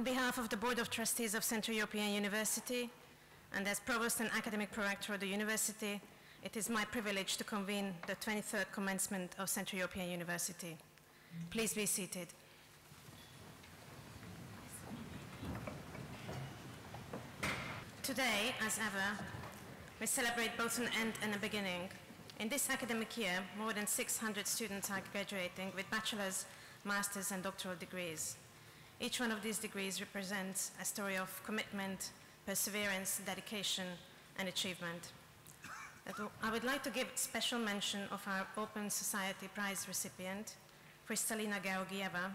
On behalf of the Board of Trustees of Central European University, and as Provost and Academic Prorector of the University, it is my privilege to convene the 23rd commencement of Central European University. Please be seated. Today, as ever, we celebrate both an end and a beginning. In this academic year, more than 600 students are graduating with bachelor's, master's, and doctoral degrees. Each one of these degrees represents a story of commitment, perseverance, dedication, and achievement. I would like to give special mention of our Open Society Prize recipient, Kristalina Georgieva,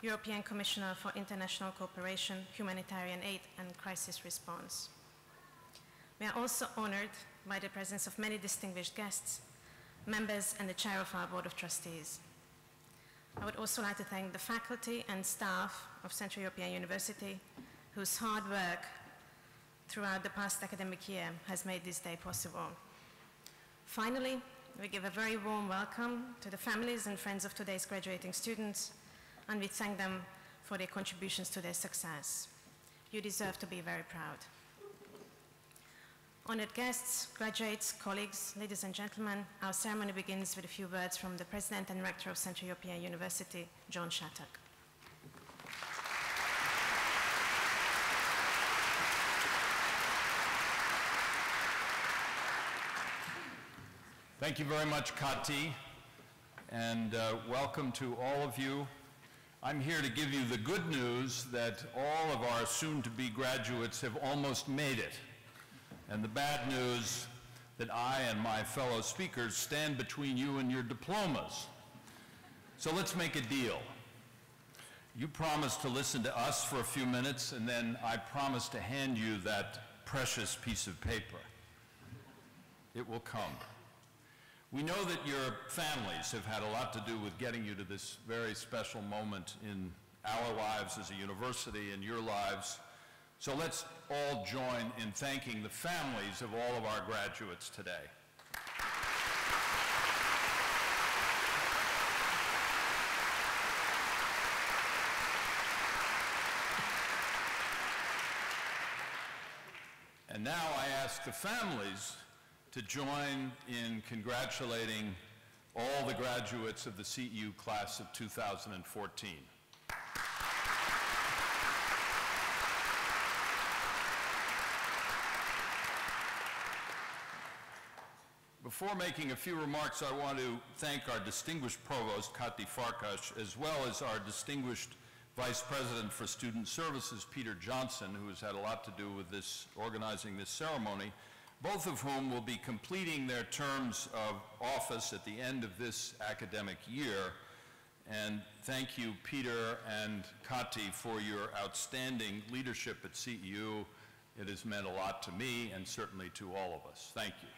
European Commissioner for International Cooperation, Humanitarian Aid, and Crisis Response. We are also honored by the presence of many distinguished guests, members, and the chair of our Board of Trustees. I would also like to thank the faculty and staff of Central European University, whose hard work throughout the past academic year has made this day possible. Finally, we give a very warm welcome to the families and friends of today's graduating students, and we thank them for their contributions to their success. You deserve to be very proud. Honored guests, graduates, colleagues, ladies and gentlemen, our ceremony begins with a few words from the President and Rector of Central European University, John Shattuck. Thank you very much, Kati, and welcome to all of you. I'm here to give you the good news that all of our soon-to-be graduates have almost made it, and the bad news that I and my fellow speakers stand between you and your diplomas. So let's make a deal. You promise to listen to us for a few minutes, and then I promise to hand you that precious piece of paper. It will come. We know that your families have had a lot to do with getting you to this very special moment in our lives as a university and your lives. So let's all join in thanking the families of all of our graduates today. And now I ask the families to join in congratulating all the graduates of the CEU class of 2014. Before making a few remarks, I want to thank our distinguished provost, Kati Farkas, as well as our distinguished Vice President for Student Services, Peter Johnson, who has had a lot to do with organizing this ceremony, both of whom will be completing their terms of office at the end of this academic year. And thank you, Peter and Kati, for your outstanding leadership at CEU. It has meant a lot to me and certainly to all of us. Thank you.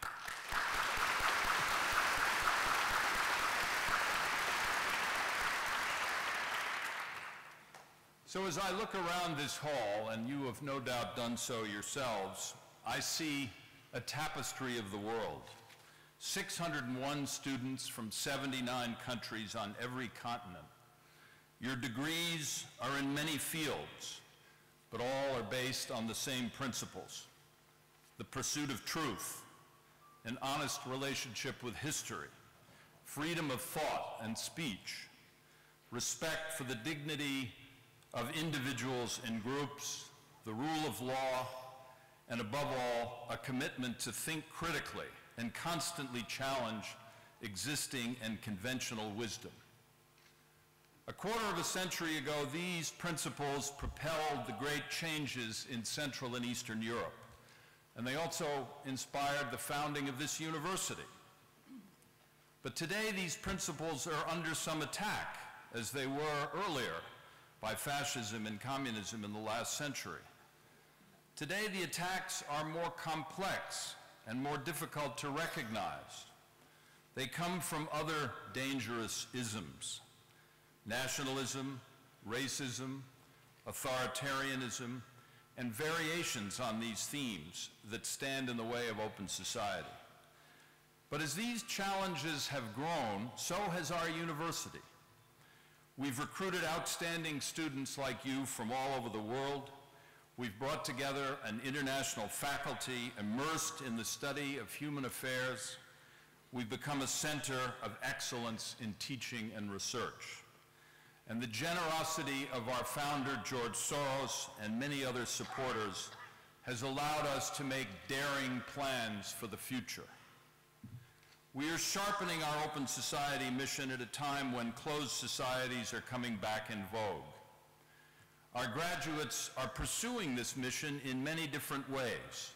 So as I look around this hall, and you have no doubt done so yourselves, I see a tapestry of the world. 601 students from 79 countries on every continent. Your degrees are in many fields, but all are based on the same principles: the pursuit of truth, an honest relationship with history, freedom of thought and speech, respect for the dignity of individuals and groups, the rule of law, and above all, a commitment to think critically and constantly challenge existing and conventional wisdom. A quarter of a century ago, these principles propelled the great changes in Central and Eastern Europe, and they also inspired the founding of this university. But today, these principles are under some attack, as they were earlier, by fascism and communism in the last century. Today, the attacks are more complex and more difficult to recognize. They come from other dangerous isms: nationalism, racism, authoritarianism, and variations on these themes that stand in the way of open society. But as these challenges have grown, so has our university. We've recruited outstanding students like you from all over the world. We've brought together an international faculty immersed in the study of human affairs. We've become a center of excellence in teaching and research. And the generosity of our founder, George Soros, and many other supporters has allowed us to make daring plans for the future. We are sharpening our open society mission at a time when closed societies are coming back in vogue. Our graduates are pursuing this mission in many different ways.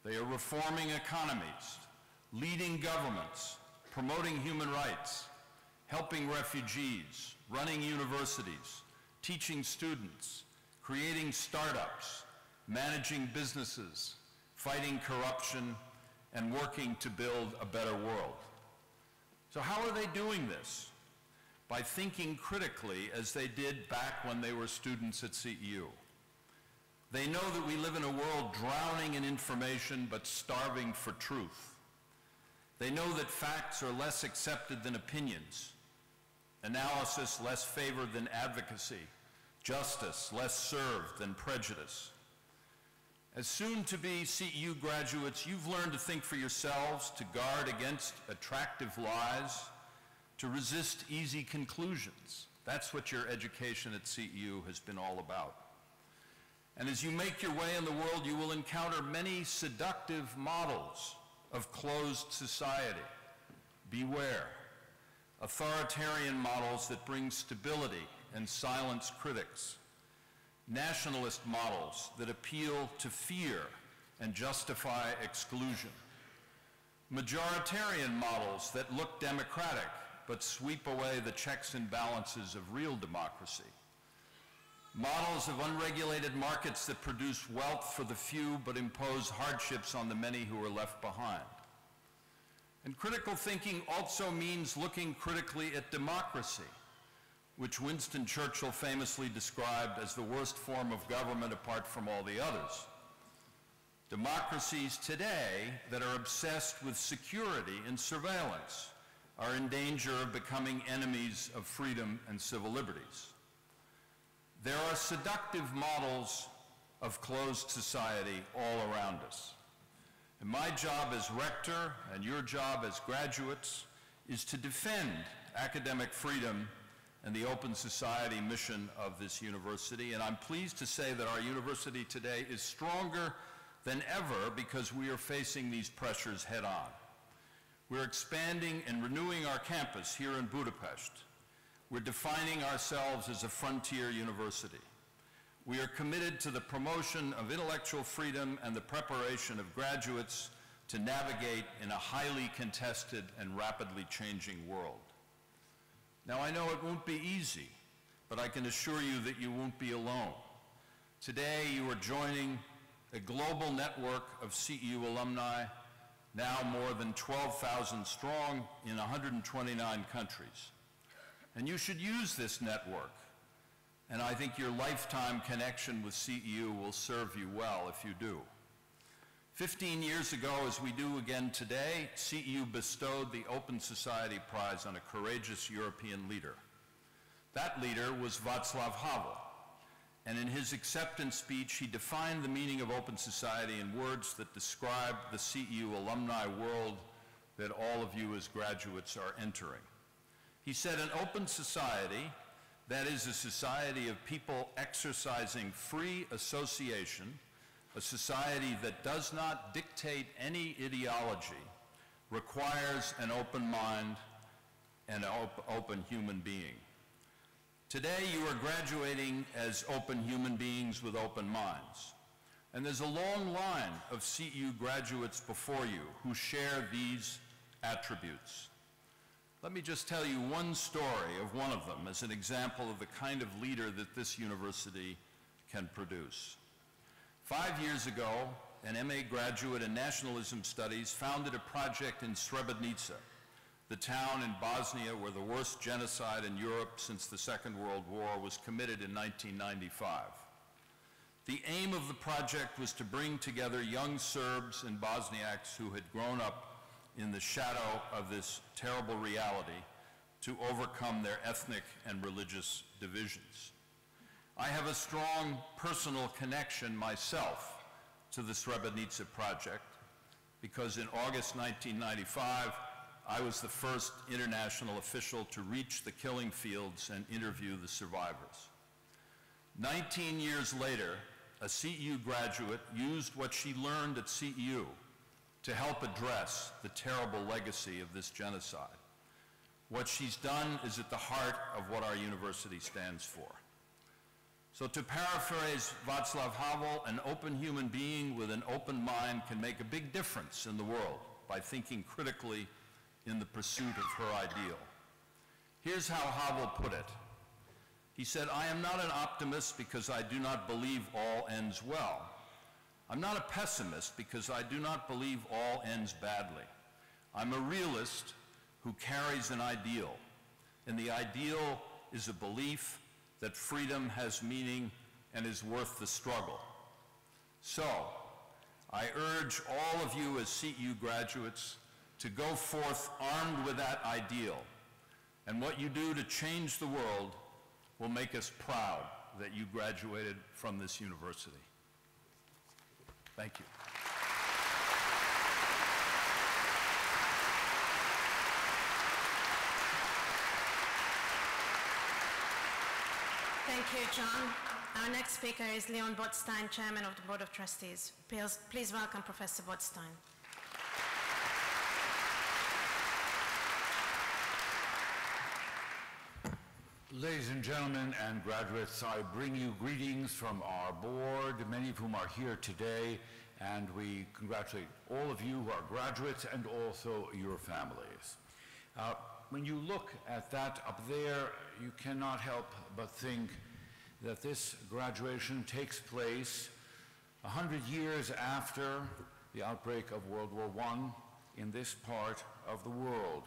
They are reforming economies, leading governments, promoting human rights, helping refugees, running universities, teaching students, creating startups, managing businesses, fighting corruption, and working to build a better world. So how are they doing this? By thinking critically as they did back when they were students at CEU. They know that we live in a world drowning in information but starving for truth. They know that facts are less accepted than opinions, analysis less favored than advocacy, justice less served than prejudice. As soon-to-be CEU graduates, you've learned to think for yourselves, to guard against attractive lies, to resist easy conclusions. That's what your education at CEU has been all about. And as you make your way in the world, you will encounter many seductive models of closed society. Beware. Authoritarian models that bring stability and silence critics. Nationalist models that appeal to fear and justify exclusion. Majoritarian models that look democratic but sweep away the checks and balances of real democracy. Models of unregulated markets that produce wealth for the few but impose hardships on the many who are left behind. And critical thinking also means looking critically at democracy, which Winston Churchill famously described as the worst form of government apart from all the others. Democracies today that are obsessed with security and surveillance are in danger of becoming enemies of freedom and civil liberties. There are seductive models of closed society all around us. And my job as rector and your job as graduates is to defend academic freedom and the open society mission of this university. And I'm pleased to say that our university today is stronger than ever because we are facing these pressures head on. We're expanding and renewing our campus here in Budapest. We're defining ourselves as a frontier university. We are committed to the promotion of intellectual freedom and the preparation of graduates to navigate in a highly contested and rapidly changing world. Now, I know it won't be easy, but I can assure you that you won't be alone. Today, you are joining a global network of CEU alumni, now more than 12,000 strong in 129 countries. And you should use this network. And I think your lifetime connection with CEU will serve you well if you do. 15 years ago, as we do again today, CEU bestowed the Open Society Prize on a courageous European leader. That leader was Václav Havel. And in his acceptance speech, he defined the meaning of open society in words that describe the CEU alumni world that all of you as graduates are entering. He said, an open society, that is a society of people exercising free association, a society that does not dictate any ideology, requires an open mind and an open human being. Today, you are graduating as open human beings with open minds. And there's a long line of CEU graduates before you who share these attributes. Let me just tell you one story of one of them as an example of the kind of leader that this university can produce. 5 years ago, an MA graduate in nationalism studies founded a project in Srebrenica, the town in Bosnia where the worst genocide in Europe since the Second World War was committed in 1995. The aim of the project was to bring together young Serbs and Bosniaks who had grown up in the shadow of this terrible reality to overcome their ethnic and religious divisions. I have a strong personal connection myself to the Srebrenica project because in August 1995, I was the first international official to reach the killing fields and interview the survivors. 19 years later, a CEU graduate used what she learned at CEU to help address the terrible legacy of this genocide. What she's done is at the heart of what our university stands for. So to paraphrase Václav Havel, an open human being with an open mind can make a big difference in the world by thinking critically in the pursuit of her ideal. Here's how Havel put it. He said, "I am not an optimist because I do not believe all ends well. I'm not a pessimist because I do not believe all ends badly. I'm a realist who carries an ideal, and the ideal is a belief that freedom has meaning and is worth the struggle. So, I urge all of you as CEU graduates to go forth armed with that ideal, and what you do to change the world will make us proud that you graduated from this university." Thank you. Thank you, John. Our next speaker is Leon Botstein, Chairman of the Board of Trustees. Please welcome Professor Botstein. Ladies and gentlemen and graduates, I bring you greetings from our board, many of whom are here today, and we congratulate all of you who are graduates and also your families. When you look at that up there, you cannot help but think that this graduation takes place 100 years after the outbreak of World War I in this part of the world.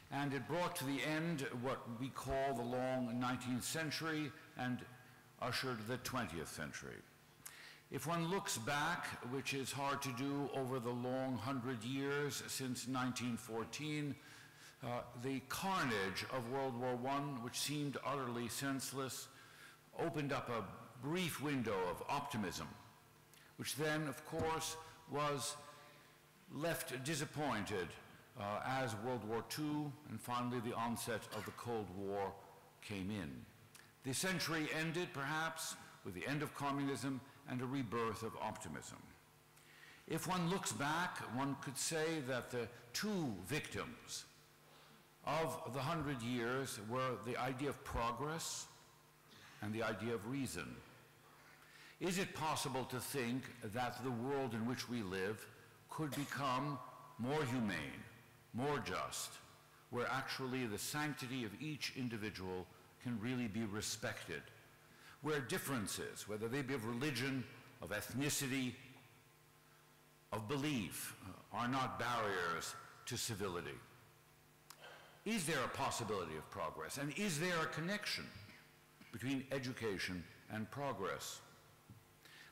And it brought to the end what we call the long 19th century and ushered the 20th century. If one looks back, which is hard to do over the long 100 years since 1914, the carnage of World War I, which seemed utterly senseless, opened up a brief window of optimism, which then, of course, was left disappointed as World War II and finally the onset of the Cold War came in. The century ended, perhaps, with the end of communism and a rebirth of optimism. If one looks back, one could say that the two victims of the 100 years were the idea of progress and the idea of reason. Is it possible to think that the world in which we live could become more humane, more just, where actually the sanctity of each individual can really be respected, where differences, whether they be of religion, of ethnicity, of belief, are not barriers to civility? Is there a possibility of progress? And is there a connection between education and progress?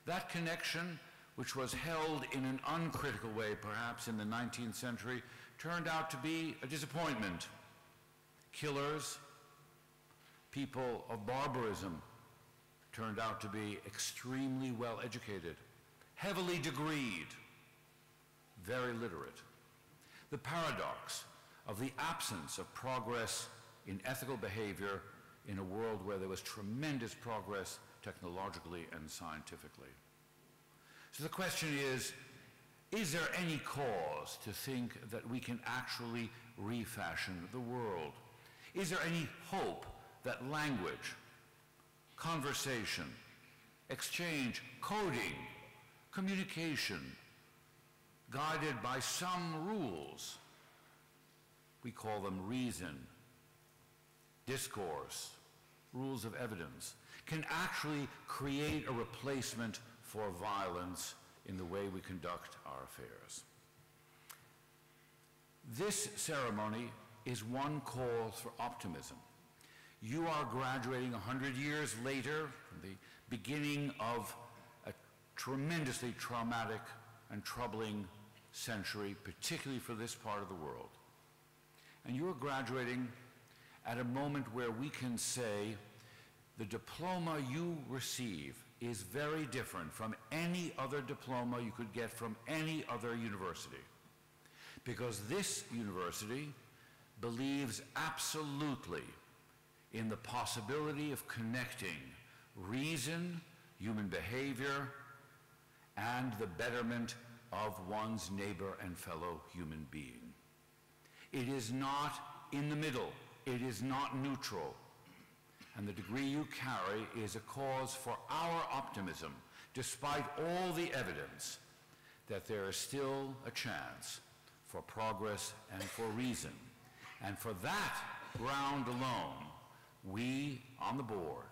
That connection, which was held in an uncritical way perhaps in the 19th century, turned out to be a disappointment. Killers, people of barbarism, turned out to be extremely well educated, heavily degreed, very literate. The paradox of the absence of progress in ethical behavior in a world where there was tremendous progress technologically and scientifically. So the question is there any cause to think that we can actually refashion the world? Is there any hope that language, conversation, exchange, coding, communication, guided by some rules, we call them reason, discourse, rules of evidence, can actually create a replacement for violence in the way we conduct our affairs? This ceremony is one call for optimism. You are graduating 100 years later from the beginning of a tremendously traumatic and troubling century, particularly for this part of the world. And you're graduating at a moment where we can say the diploma you receive is very different from any other diploma you could get from any other university. Because this university believes absolutely in the possibility of connecting reason, human behavior, and the betterment of one's neighbor and fellow human being. It is not in the middle. It is not neutral. And the degree you carry is a cause for our optimism, despite all the evidence that there is still a chance for progress and for reason. And for that ground alone, we on the board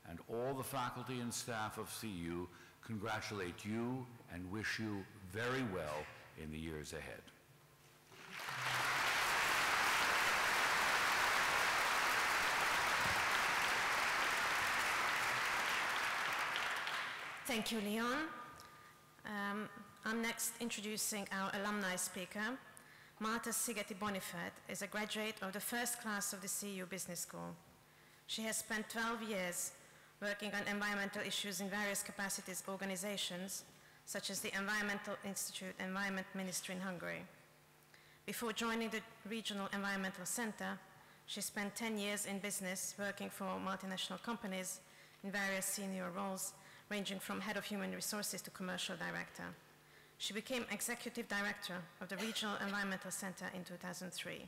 and all the faculty and staff of CEU congratulate you and wish you very well in the years ahead. Thank you, Leon. I'm next introducing our alumni speaker. Marta Szigeti Bonifat is a graduate of the first class of the CEU Business School. She has spent 12 years working on environmental issues in various capacities organizations, such as the Environmental Institute Environment Ministry in Hungary. Before joining the Regional Environmental Center, she spent 10 years in business working for multinational companies in various senior roles, ranging from head of human resources to commercial director. She became executive director of the Regional Environmental Center in 2003.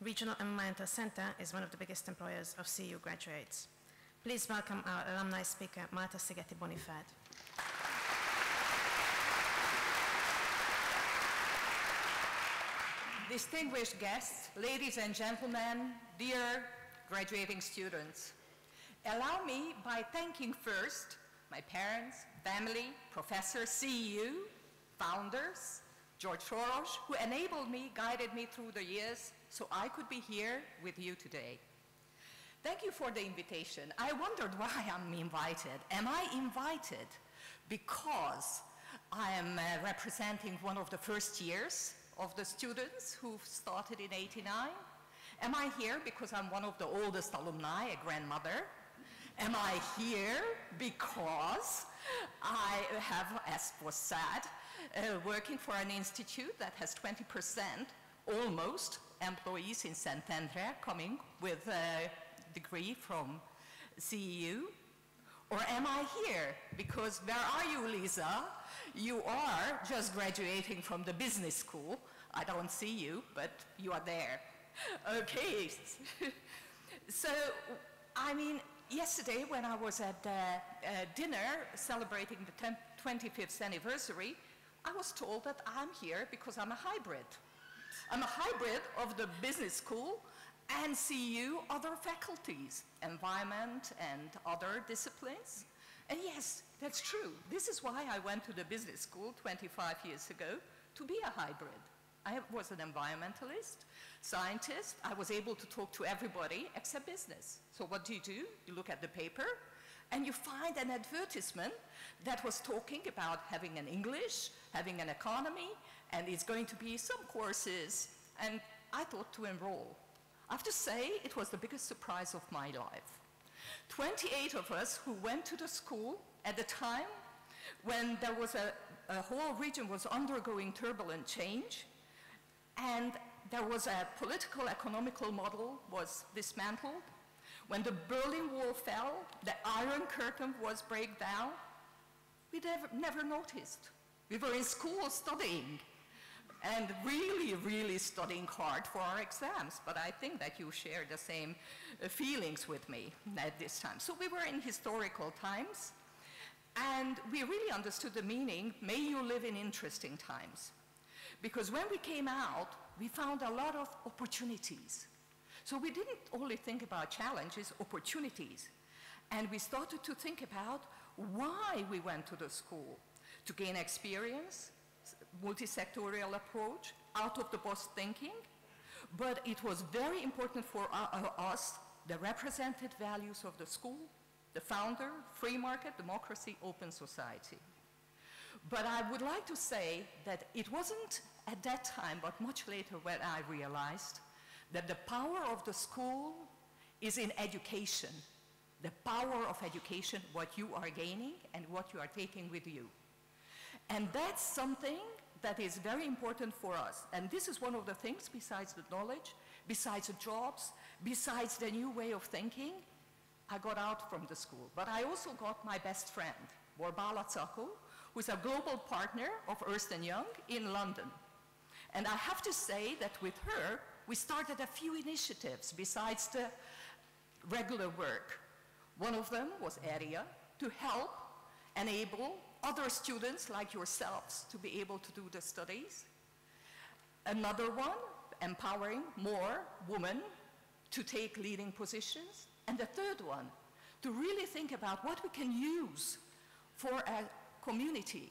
Regional Environmental Center is one of the biggest employers of CEU graduates. Please welcome our alumni speaker, Marta Szigeti Bonifat. Distinguished guests, ladies and gentlemen, dear graduating students, allow me by thanking first my parents, family, professors, CEU, founders, Georgieva, who enabled me, guided me through the years so I could be here with you today. Thank you for the invitation. I wondered why I'm invited. Am I invited because I am representing one of the first years of the students who started in '89? Am I here because I'm one of the oldest alumni, a grandmother? Am I here because I have, as was said, working for an institute that has 20% almost employees in Szentendre coming with a degree from CEU? Or am I here because, where are you, Lisa? You are just graduating from the business school. I don't see you, but you are there. Okay. So, I mean, yesterday when I was at dinner celebrating the 25th anniversary, I was told that I'm here because I'm a hybrid. I'm a hybrid of the business school and CEU other faculties, environment and other disciplines. And yes, that's true. This is why I went to the business school 25 years ago, to be a hybrid. I was an environmentalist, scientist. I was able to talk to everybody except business. So what do? You look at the paper and you find an advertisement that was talking about having an English, having an economy, and it's going to be some courses. And I thought to enroll. I have to say, it was the biggest surprise of my life. 28 of us who went to the school at the time when there was a whole region was undergoing turbulent change, and there was a political economical model was dismantled. When the Berlin Wall fell, the Iron Curtain was break down. We never noticed. We were in school studying and really, really studying hard for our exams. But I think that you share the same feelings with me at this time. So we were in historical times, and we really understood the meaning, may you live in interesting times. Because when we came out, we found a lot of opportunities. So we didn't only think about challenges, opportunities. And we started to think about why we went to the school. To gain experience, multi-sectorial approach, out-of-the-box thinking. But it was very important for us, the represented values of the school, the founder, free market, democracy, open society. But I would like to say that it wasn't at that time, but much later when I realized that the power of the school is in education. The power of education, what you are gaining and what you are taking with you. And that's something that is very important for us. And this is one of the things, besides the knowledge, besides the jobs, besides the new way of thinking, I got out from the school. But I also got my best friend, Borbala Tsako, who's a global partner of Ernst & Young in London. And I have to say that with her, we started a few initiatives besides the regular work. One of them was AREA, to help enable other students like yourselves to be able to do the studies. Another one, empowering more women to take leading positions. And the third one, to really think about what we can use for a community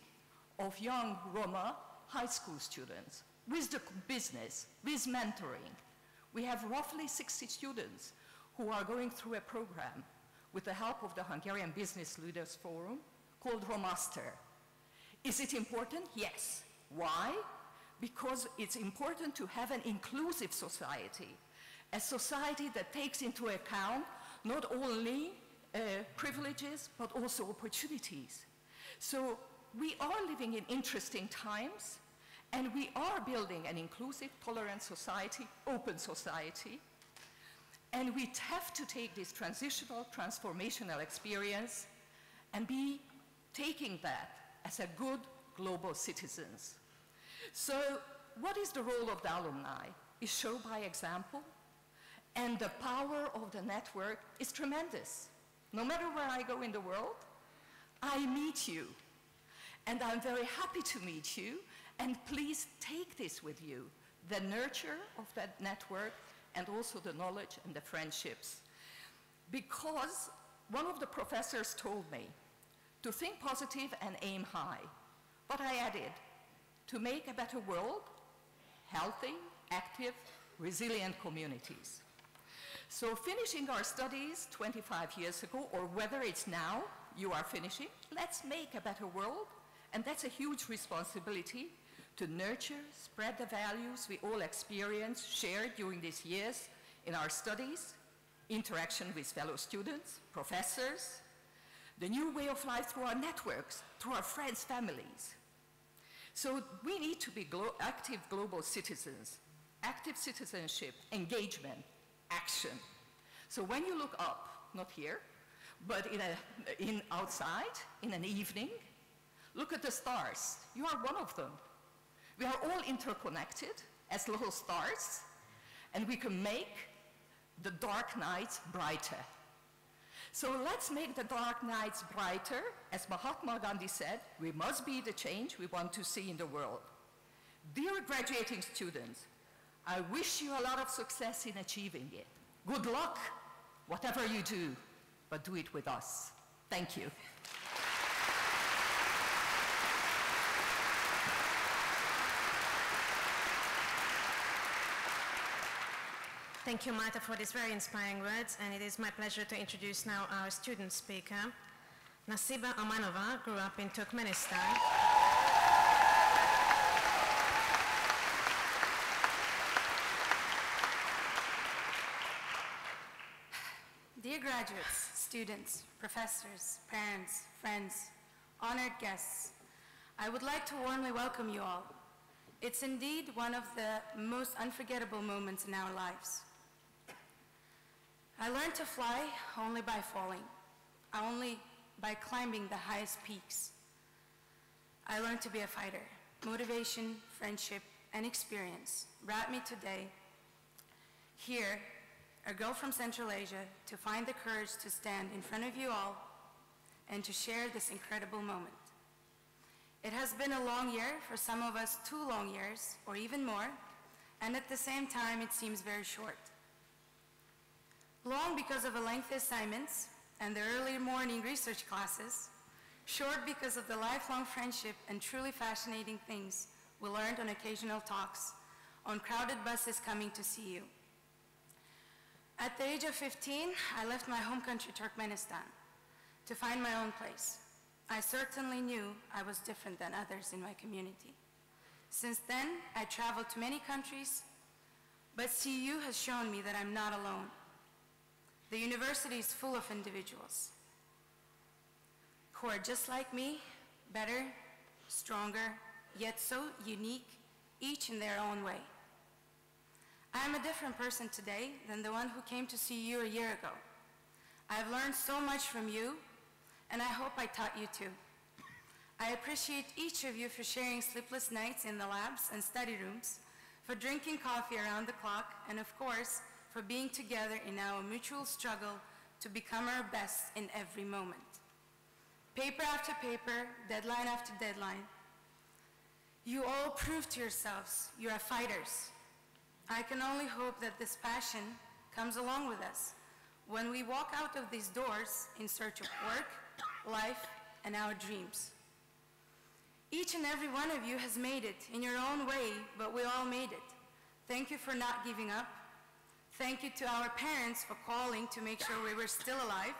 of young Roma high school students, with the business, with mentoring. We have roughly 60 students who are going through a program with the help of the Hungarian Business Leaders Forum called Romaster. Is it important? Yes. Why? Because it's important to have an inclusive society, a society that takes into account not only privileges, but also opportunities. So we are living in interesting times, and we are building an inclusive, tolerant society, open society. And we have to take this transitional, transformational experience and be taking that as a good global citizens. So what is the role of the alumni? Is show by example, and the power of the network is tremendous. No matter where I go in the world, I meet you, and I'm very happy to meet you, and please take this with you, the nurture of that network and also the knowledge and the friendships. Because one of the professors told me to think positive and aim high, but I added, to make a better world, healthy, active, resilient communities. So finishing our studies 25 years ago, or whether it's now you are finishing, let's make a better world, and that's a huge responsibility to nurture, spread the values we all experienced, shared during these years in our studies, interaction with fellow students, professors, the new way of life through our networks, through our friends, families. So we need to be active global citizens, active citizenship, engagement, action. So when you look up, not here, but outside, in an evening, look at the stars. You are one of them. We are all interconnected as little stars, and we can make the dark nights brighter. So let's make the dark nights brighter. As Mahatma Gandhi said, we must be the change we want to see in the world. Dear graduating students, I wish you a lot of success in achieving it. Good luck, whatever you do, but do it with us. Thank you. Thank you, Marta, for these very inspiring words, and it is my pleasure to introduce now our student speaker. Nasiba Amanova grew up in Turkmenistan. Dear graduates, students, professors, parents, friends, honored guests, I would like to warmly welcome you all. It's indeed one of the most unforgettable moments in our lives. I learned to fly only by falling, only by climbing the highest peaks. I learned to be a fighter. Motivation, friendship, and experience brought me today here, a girl from Central Asia, to find the courage to stand in front of you all and to share this incredible moment. It has been a long year, for some of us 2 long years, or even more, and at the same time it seems very short. Long because of the lengthy assignments and the early morning research classes, short because of the lifelong friendship and truly fascinating things we learned on occasional talks on crowded buses coming to see you. At the age of 15, I left my home country, Turkmenistan, to find my own place. I certainly knew I was different than others in my community. Since then, I traveled to many countries, But CEU has shown me that I'm not alone. The university is full of individuals who are just like me, better, stronger, yet so unique, each in their own way. I am a different person today than the one who came to CEU a year ago. I've learned so much from you, and I hope I taught you too. I appreciate each of you for sharing sleepless nights in the labs and study rooms, for drinking coffee around the clock, and of course, for being together in our mutual struggle to become our best in every moment. Paper after paper, deadline after deadline. You all prove to yourselves you are fighters. I can only hope that this passion comes along with us when we walk out of these doors in search of work, life, and our dreams. Each and every one of you has made it in your own way, but we all made it. Thank you for not giving up. Thank you to our parents for calling to make sure we were still alive.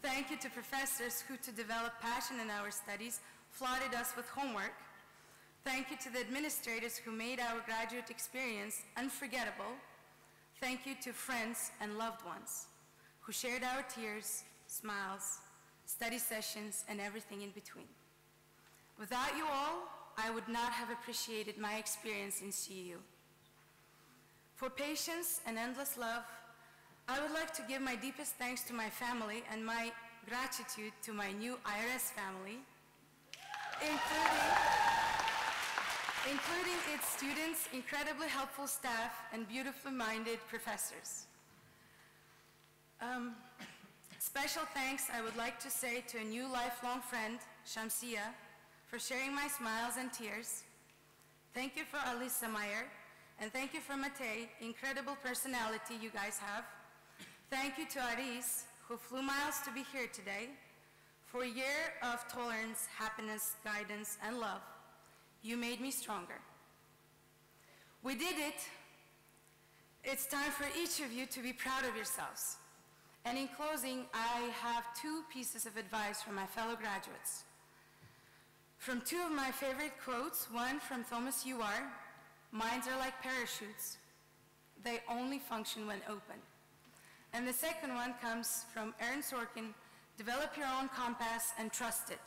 Thank you to professors who, to develop passion in our studies, flooded us with homework. Thank you to the administrators who made our graduate experience unforgettable. Thank you to friends and loved ones who shared our tears, smiles, study sessions, and everything in between. Without you all, I would not have appreciated my experience in CEU. For patience and endless love, I would like to give my deepest thanks to my family and my gratitude to my new IRS family, including its students, incredibly helpful staff, and beautifully minded professors. Special thanks I would like to say to a new lifelong friend, Shamsia, for sharing my smiles and tears. Thank you for Alisa Meyer, and thank you for Matei, incredible personality you guys have. Thank you to Aris, who flew miles to be here today, for a year of tolerance, happiness, guidance, and love. You made me stronger. We did it. It's time for each of you to be proud of yourselves. And in closing, I have two pieces of advice for my fellow graduates. From two of my favorite quotes, one from Thomas UR, "Minds are like parachutes. They only function when open." And the second one comes from Aaron Sorkin, "Develop your own compass and trust it.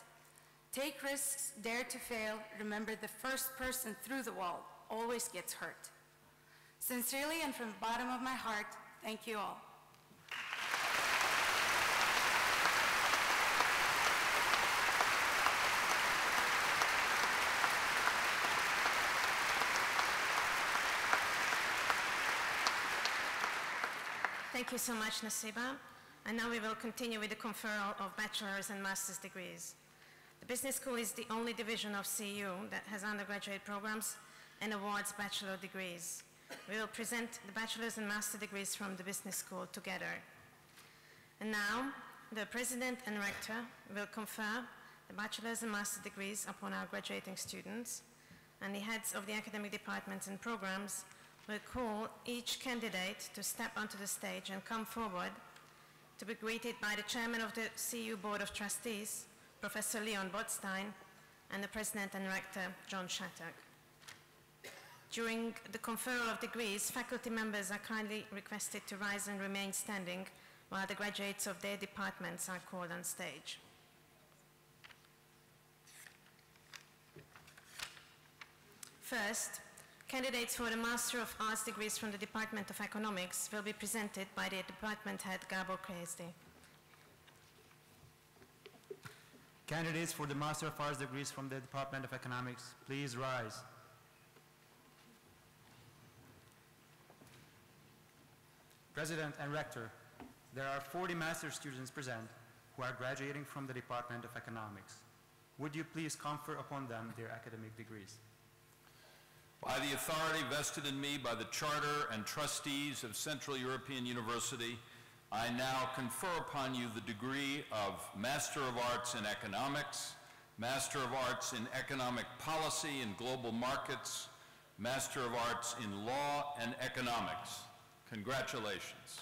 Take risks, dare to fail. Remember, the first person through the wall always gets hurt." Sincerely and from the bottom of my heart, thank you all. Thank you so much, Nasiba. And now we will continue with the conferral of bachelor's and master's degrees. The business school is the only division of CEU that has undergraduate programs and awards bachelor degrees. We will present the bachelor's and master degrees from the business school together. And now, the president and rector will confer the bachelor's and master degrees upon our graduating students, and the heads of the academic departments and programs will call each candidate to step onto the stage and come forward to be greeted by the chairman of the CEU Board of Trustees, Professor Leon Botstein, and the president and rector, John Shattuck. During the conferral of degrees, faculty members are kindly requested to rise and remain standing while the graduates of their departments are called on stage. First, candidates for the Master of Arts degrees from the Department of Economics will be presented by their department head, Gabor Krezdi. Candidates for the Master of Arts degrees from the Department of Economics, please rise. President and Rector, there are 40 master's students present who are graduating from the Department of Economics. Would you please confer upon them their academic degrees? By the authority vested in me by the Charter and trustees of Central European University, I now confer upon you the degree of Master of Arts in Economics, Master of Arts in Economic Policy and Global Markets, Master of Arts in Law and Economics. Congratulations.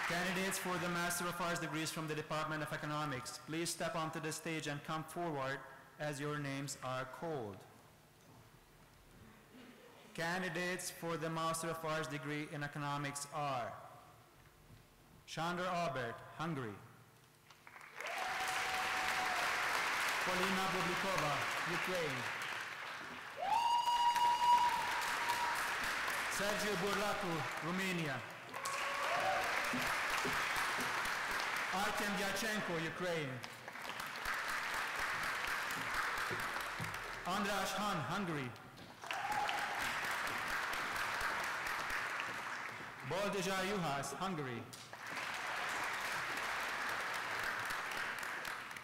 Candidates for the Master of Arts degrees from the Department of Economics, please step onto the stage and come forward as your names are called. Candidates for the Master of Arts degree in Economics are Chandra Albert, Hungary. Polina Boblikova, Ukraine. Sergio Burlacu, Romania. Artem Yachenko, Ukraine. András Han, Hungary. Boldizsár Juhász, Hungary.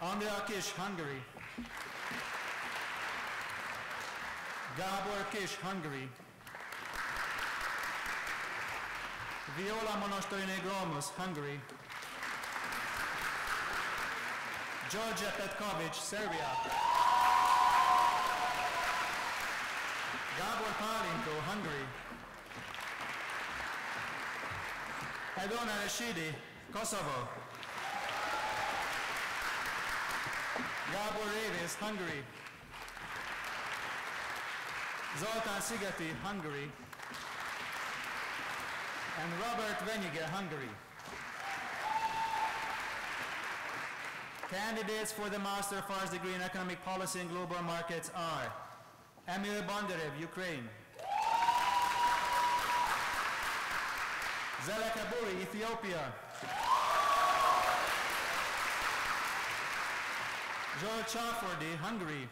Andrea Kish, Hungary. Gábor Kish, Hungary. Viola Monostoy-Negromus, Hungary. Georgia Petkovic, Serbia. Gábor Pálinko, Hungary. Edona Rashidi, Kosovo. Gábor Révész, Hungary. Zoltán Szigeti, Hungary. And Robert Venyige, Hungary. Candidates for the Master of Arts degree in Economic Policy and Global Markets are Emil Bondarev, Ukraine. Zelek Aburi, Ethiopia. George Chafordi, Hungary.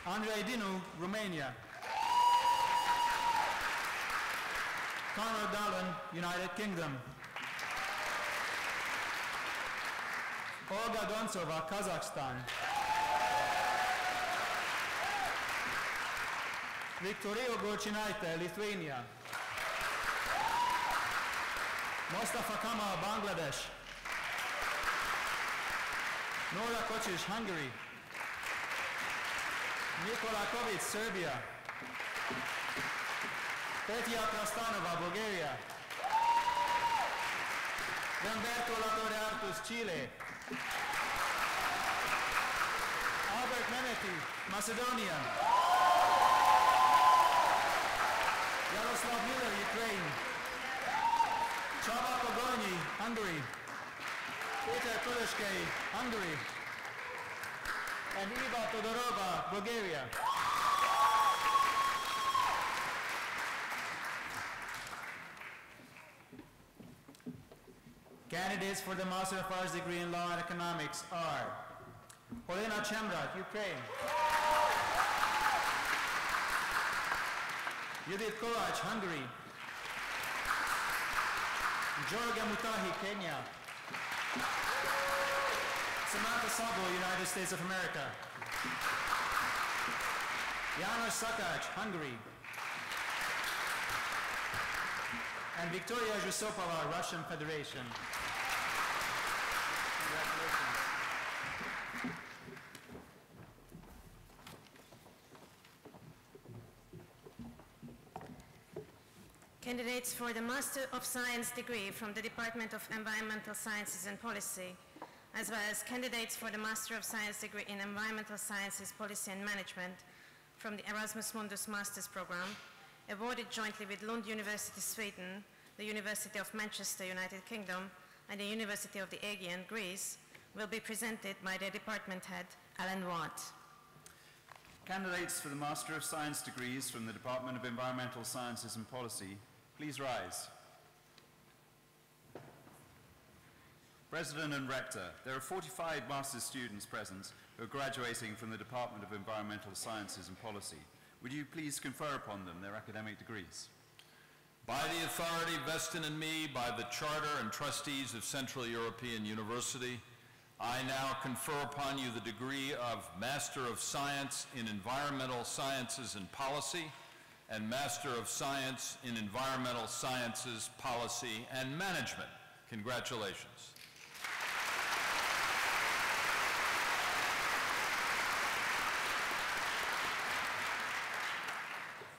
Andrei Dinu, Romania. Conrad Dallin, United Kingdom. Olga Dontsova, Kazakhstan. Victorio Gorchinaite, Lithuania. Mustafa Kamal, Bangladesh. Nora Kocic, Hungary. Nikola Kovic, Serbia. Petya Krastanova, Bulgaria. Humberto Latore Artus, Chile. Albert Meneti, Macedonia. Yaroslav Miller, Ukraine. Csaba Pogoni, Hungary. Peter Kuleshkei, Hungary. And Eva Todorova, Bulgaria. Candidates for the Master of Arts degree in Law and Economics are Olena Chemrat, Ukraine. Judith Kovac, Hungary. Georgia Mutahi, Kenya. Samantha Sabo, United States of America. Janos Sakac, Hungary. And Victoria Zhusopova, Russian Federation. Congratulations. Candidates for the Master of Science degree from the Department of Environmental Sciences and Policy, as well as candidates for the Master of Science degree in Environmental Sciences, Policy and Management from the Erasmus Mundus Master's Program, awarded jointly with Lund University, Sweden, the University of Manchester, United Kingdom, and the University of the Aegean, Greece, will be presented by their department head, Alan Watt. Candidates for the Master of Science degrees from the Department of Environmental Sciences and Policy, please rise. President and Rector, there are 45 master's students present who are graduating from the Department of Environmental Sciences and Policy. Would you please confer upon them their academic degrees? By the authority vested in me by the Charter and Trustees of Central European University, I now confer upon you the degree of Master of Science in Environmental Sciences and Policy and Master of Science in Environmental Sciences, Policy and Management. Congratulations.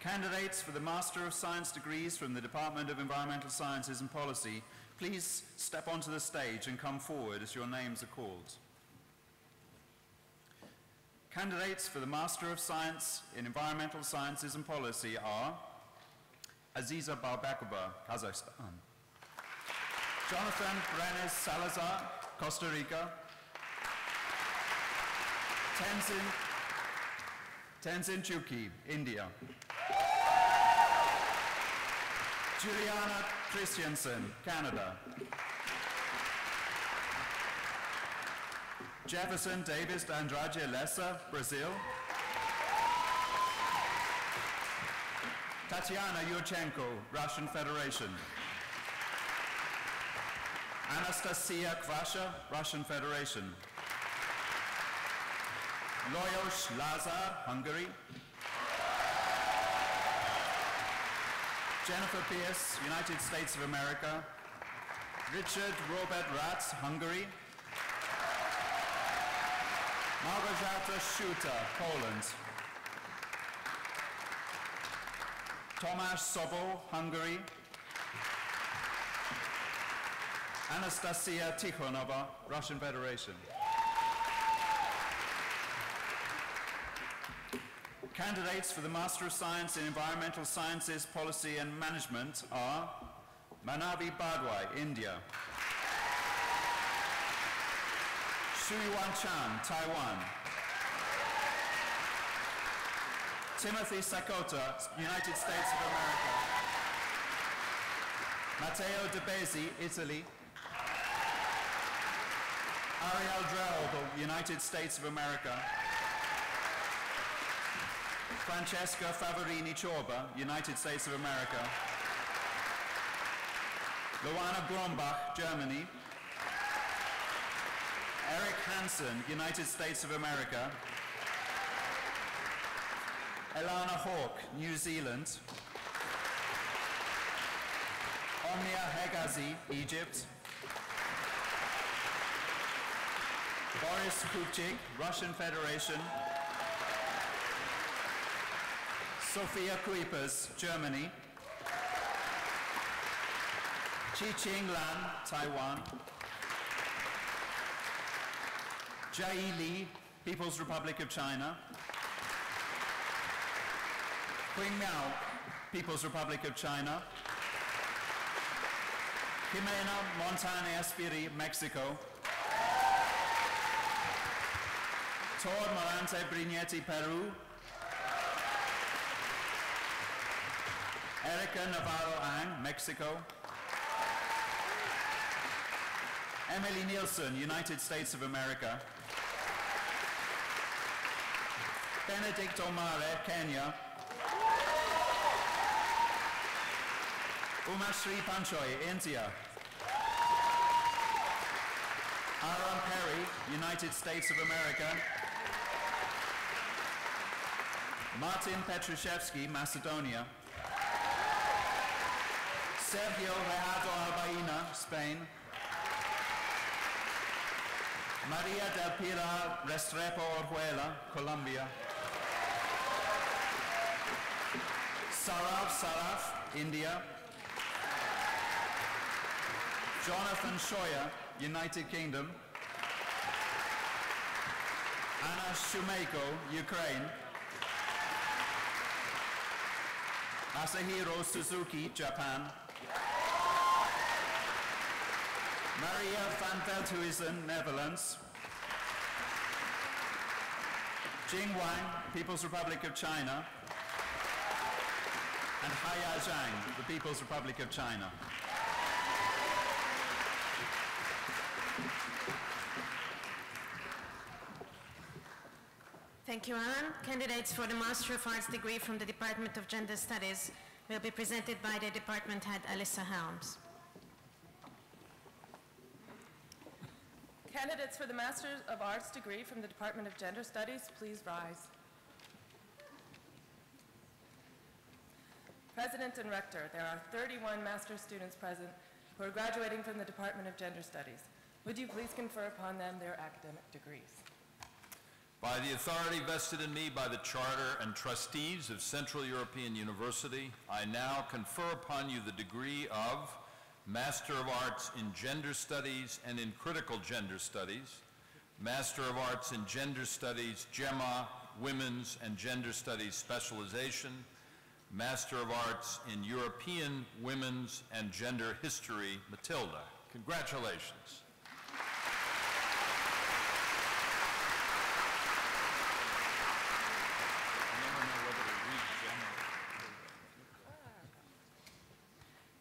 Candidates for the Master of Science degrees from the Department of Environmental Sciences and Policy, please step onto the stage and come forward as your names are called. Candidates for the Master of Science in Environmental Sciences and Policy are Aziza Barbakova, Kazakhstan. Jonathan Brenes Salazar, Costa Rica. Tenzin Chuki, India. Juliana Christiansen, Canada. Jefferson Davis de Andrade Lessa, Brazil. Tatiana Yurchenko, Russian Federation. Anastasia Kvasha, Russian Federation. Lajos Lazar, Hungary. Jennifer Pierce, United States of America. Richard Robert Ratz, Hungary. Małgorzata Schuta, Poland. Tomasz Sobol, Hungary. Anastasia Tikhonova, Russian Federation. Candidates for the Master of Science in Environmental Sciences, Policy and Management are Manavi Badwai, India. Shuyuan Chan, Taiwan. Timothy Sakota, United States of America. Matteo De Besi, Italy. Ariel Drell, United States of America. Francesca Favorini Chorba, United States of America. Luana Brombach, Germany. Eric Hansen, United States of America. Elana Hawke, New Zealand. Omnia Hegazi, Egypt. Boris Kupchik, Russian Federation. Sophia Kuipers, Germany. Chi-Ching Lan, Taiwan. Jai Li, People's Republic of China. Qing Miao, People's Republic of China. Jimena Montane Espiri, Mexico. Tor Morante Brigneti, Peru. Erica Navarro Ang, Mexico. Emily Nielsen, United States of America. Benedict Omare, Kenya. Umashri Panchoy, India. Aaron Perry, United States of America. Martin Petrushevsky, Macedonia. Sergio Rejado Albaina, Spain. Maria del Pilar Restrepo Orjuela, Colombia. Sarav Saraf, India. Jonathan Shoya, United Kingdom. Anna Shumeiko, Ukraine. Masahiro Suzuki, Japan. Maria van Veldhuizen, Netherlands. Jing Wang, People's Republic of China. And Haya Zhang, the People's Republic of China. Thank you, Alan. Candidates for the Master of Arts degree from the Department of Gender Studies will be presented by the department head, Alyssa Helms. Candidates for the Master of Arts degree from the Department of Gender Studies, please rise. President and Rector, there are 31 master's students present who are graduating from the Department of Gender Studies. Would you please confer upon them their academic degrees? By the authority vested in me by the Charter and trustees of Central European University, I now confer upon you the degree of Master of Arts in Gender Studies and in Critical Gender Studies, Master of Arts in Gender Studies, GEMA, Women's and Gender Studies Specialization, Master of Arts in European Women's and Gender History, Matilda. Congratulations.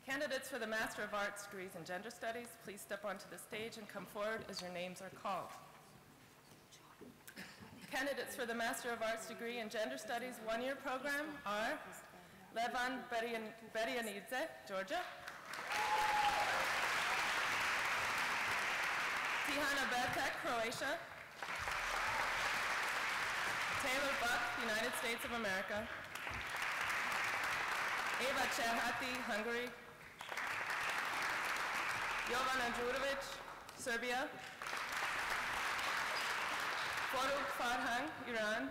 Candidates for the Master of Arts degrees in Gender Studies, please step onto the stage and come forward as your names are called. Candidates for the Master of Arts degree in Gender Studies one-year program are Levan Berjanidze, Georgia; Tihana Bertek, Croatia; Taylor Buck, United States of America; Eva Cherhati, Hungary; Jovana Đurović, Serbia; Faruk Farhang, Iran;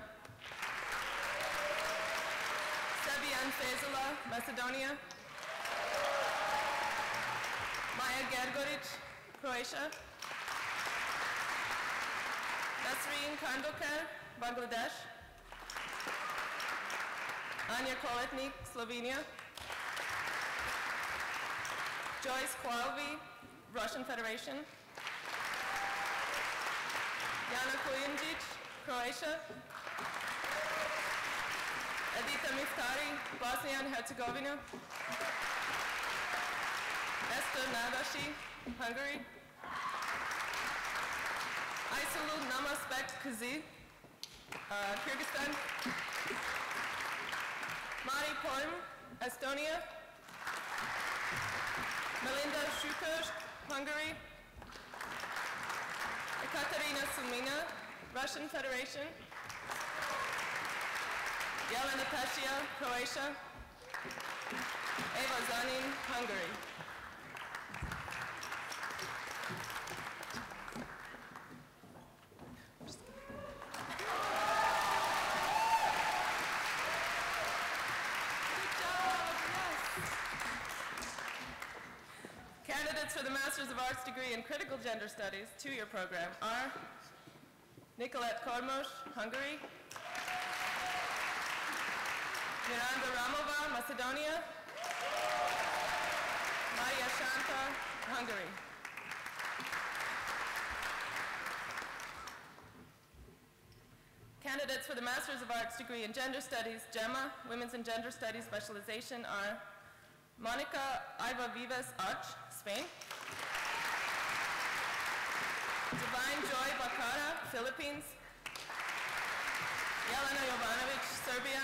Sebian Fezullah, Macedonia; Maya Gergoric, Croatia; Nasreen Kandokar, Bangladesh; Anja Koletnik, Slovenia; Joyce Kwalvi, Russian Federation; Jana Kujundžić, Croatia; Edita Miftari, Bosnia and Herzegovina; Esther Nadashi, Hungary; Aysulu Namaspek Kazi, Kyrgyzstan; Mari Poim, Estonia; Melinda Shuker, Hungary; Ekaterina Sumina, Russian Federation; Jelena Tashia, Croatia; Eva Zanin, Hungary. Candidates for the Masters of Arts degree in Critical Gender Studies two-year program are Nicolette Kormos, Hungary; Miranda Ramova, Macedonia; Maria Shanta, Hungary. Candidates for the Masters of Arts degree in Gender Studies, GEMA, Women's and Gender Studies Specialization are Monica Iva Vives Arch, Spain; Divine Joy Bakara, Philippines; Jelena Jovanovic, Serbia;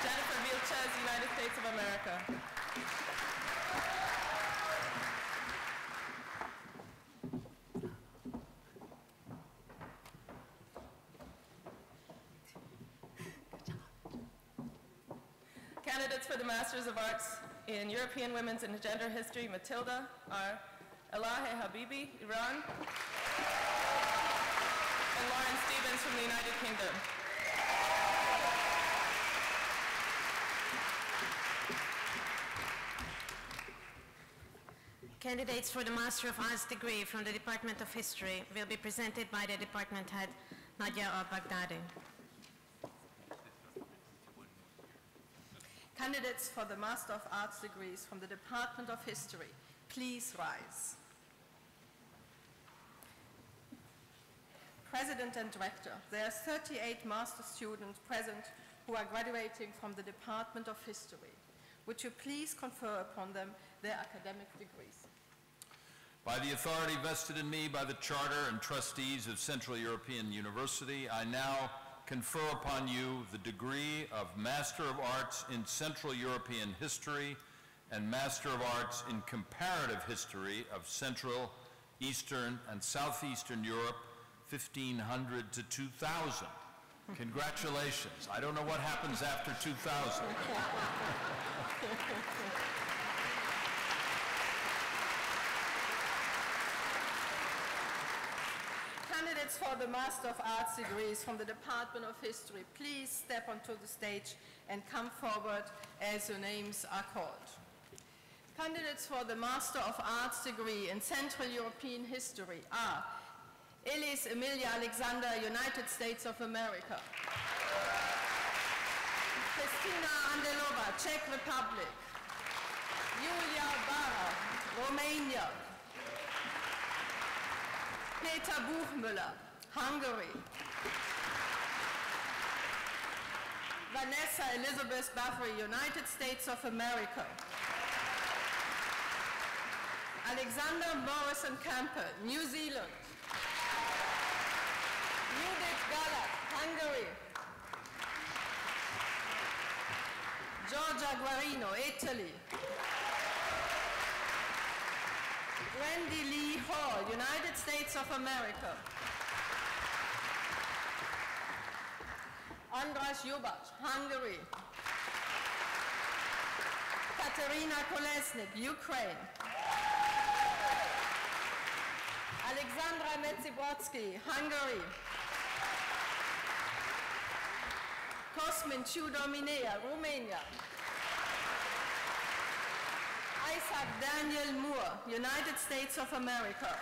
Jennifer Vilches, United States of America. Candidates for the Masters of Arts in European Women's and Gender History, Matilda, are Elahe Habibi, Iran; and Lauren Stevens from the United Kingdom. Candidates for the Master of Arts degree from the Department of History will be presented by the department head, Nadia al-Baghdadi. Candidates for the Master of Arts degrees from the Department of History, please rise. President and Director, there are 38 master students present who are graduating from the Department of History. Would you please confer upon them their academic degrees? By the authority vested in me by the Charter and trustees of Central European University, I now confer upon you the degree of Master of Arts in Central European History and Master of Arts in Comparative History of Central, Eastern, and Southeastern Europe, 1500 to 2000. Congratulations. I don't know what happens after 2000. Candidates for the Master of Arts degrees from the Department of History, please step onto the stage and come forward as your names are called. Candidates for the Master of Arts degree in Central European History are Elis Emilia Alexander, United States of America. Kristina Andelova, Czech Republic. Julia Bara, Romania. Peter Buchmüller, Hungary. Vanessa Elizabeth Baffery, United States of America. Alexander Morrison Campbell, New Zealand. Judith Galak, Hungary. Giorgia Guarino, Italy. Wendy Lee Hall, United States of America. Andras Jubac, Hungary. Katerina Kolesnik, Ukraine. Alexandra Metsibotsky, Hungary. Cosmin Ciudominea, Romania. Isaac Daniel Moore, United States of America.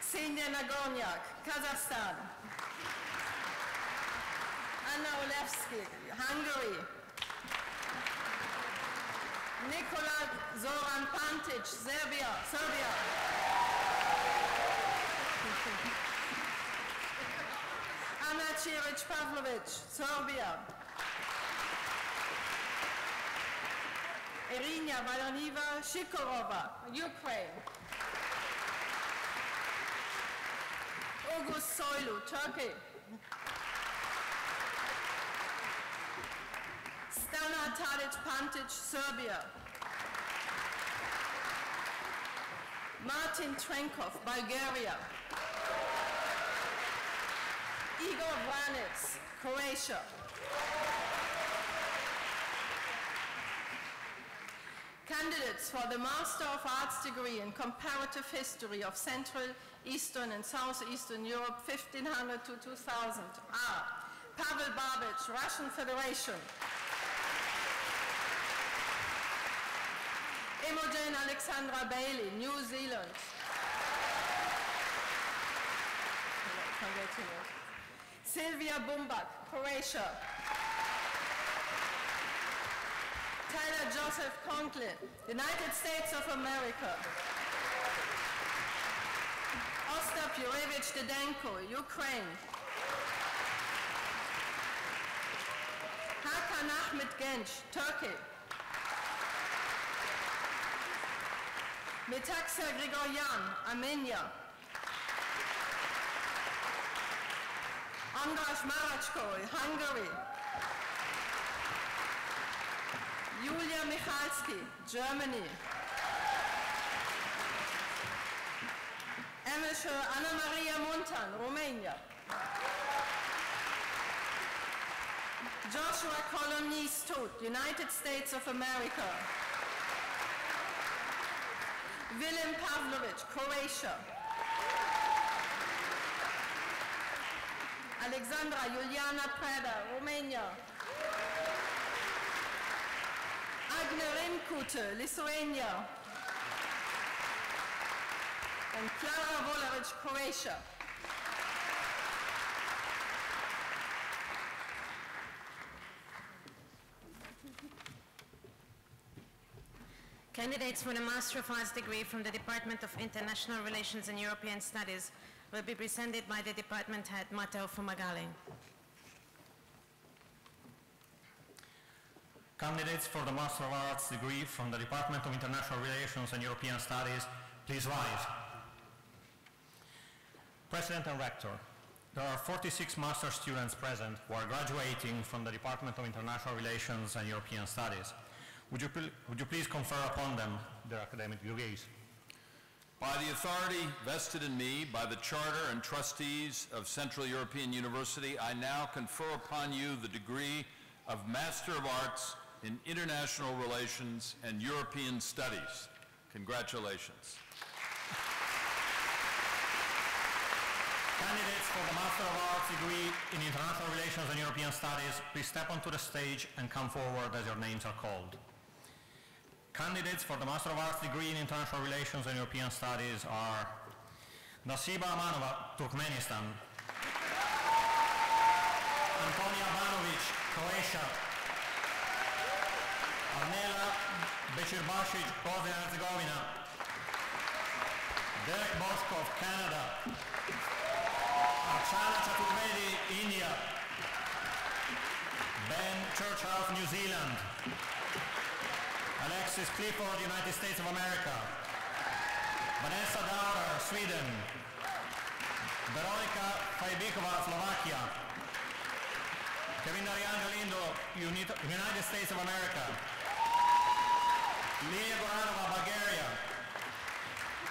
Ksenia Nagornyak, Kazakhstan. Anna Olevsky, Hungary. Nikola Zoran Pantic, Serbia. Anna Ciric Pavlovic, Serbia. Irina Valoniva Shikorova, Ukraine. August Soylu, Turkey. Stana Tadic Pantic, Serbia. Martin Trenkov, Bulgaria. Igor Vranets, Croatia. Candidates for the Master of Arts degree in Comparative History of Central, Eastern and Southeastern Europe 1500 to 2000 are Pavel Babic, Russian Federation. Imogen Alexandra Bailey, New Zealand. Sylvia Bumbak, Croatia. Tyler Joseph Conklin, United States of America. Ostap Yurevich Dedenko, Ukraine. Hakan Ahmed Genç, Turkey. Metaxa Grigoryan, Armenia. Andras Marachkoy, Hungary. Julia Michalski, Germany. Amateur Anna Maria Montan, Romania. Joshua Colony Stout, United States of America. Willem Pavlovich, Croatia. Alexandra Juliana Preda, Romania. Agne Rimkute, Lithuania. And Klara Volerich, Croatia. Candidates for the Master of Arts degree from the Department of International Relations and European Studies will be presented by the department head, Matteo Fumagalli. Candidates for the Master of Arts degree from the Department of International Relations and European Studies, please rise. President and Rector, there are 46 master students present who are graduating from the Department of International Relations and European Studies. Would you please confer upon them their academic degrees? By the authority vested in me by the Charter and trustees of Central European University, I now confer upon you the degree of Master of Arts in International Relations and European Studies. Congratulations. Candidates for the Master of Arts degree in International Relations and European Studies, please step onto the stage and come forward as your names are called. Candidates for the Master of Arts degree in International Relations and European Studies are Nasiba Amanova, Turkmenistan; Antonia Banovic, Croatia; Arnela Bečirbasić, Bosnia and Herzegovina; Derek Boshkov, Canada; Archana Chaturvedi, India; Ben Churchhouse, New Zealand; Alexis Clifford, United States of America; Vanessa Dauer, Sweden; Veronica Fajbikova, Slovakia; Kevin Darian Galindo, United States of America; Lilia Goranova, Bulgaria;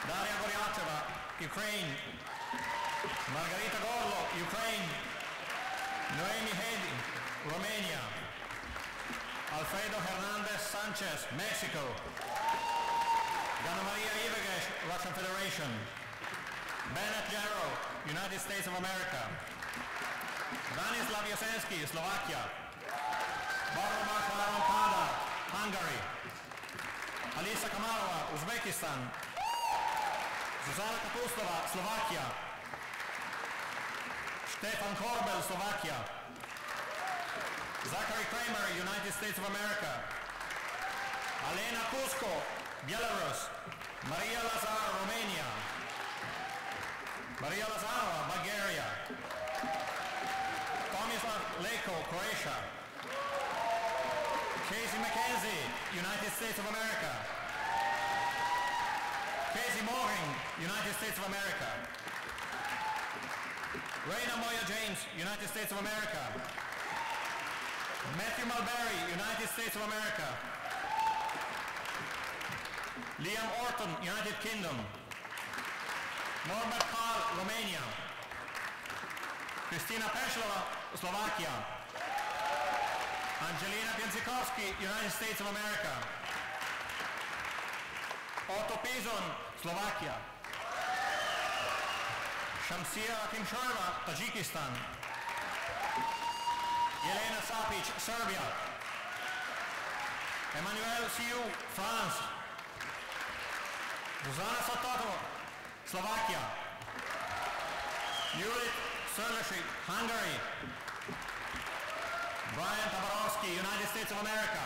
Daria Goryacheva, Ukraine; Margarita Gorlo, Ukraine; Noemi Hedi, Romania; Alfredo Hernandez Sanchez, Mexico; Dana Maria Ivegesh, Russian Federation; Bennett Jarrow, United States of America; Danislav Jasensky, Slovakia; Barbara Sharon-Kada, Hungary; Alisa Kamarova, Uzbekistan; Zuzana Kapustova, Slovakia; Stefan Korbel, Slovakia; Zachary Kramer, United States of America; Alena Kusko, Belarus; Maria Lazar, Romania; Maria Lazarova, Bulgaria; Tomislav Leko, Croatia; Casey McKenzie, United States of America; Casey Morgan, United States of America; Raina Moya James, United States of America; Matthew Mulberry, United States of America; Liam Orton, United Kingdom; Norbert Kahl, Romania; Kristina Peslova, Slovakia; Angelina Pienzikovsky, United States of America; Otto Pizon, Slovakia; Shamsia Akimshova, Tajikistan; Yelena Sapic, Serbia; Emmanuel Siu, France; Zuzana Sototo, Slovakia; Judith Serleshik, Hungary; Brian Tabarovsky, United States of America;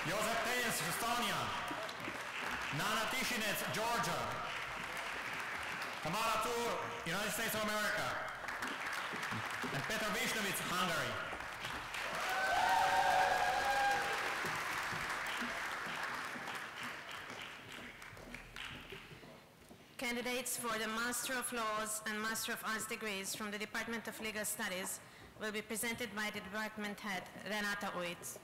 Josef Tens, Estonia; Nana Tishinets, Georgia; Tamara Tur, United States of America; and Petr Višnovic, Hungary. Candidates for the Master of Laws and Master of Arts degrees from the Department of Legal Studies will be presented by the department head, Renata Uit.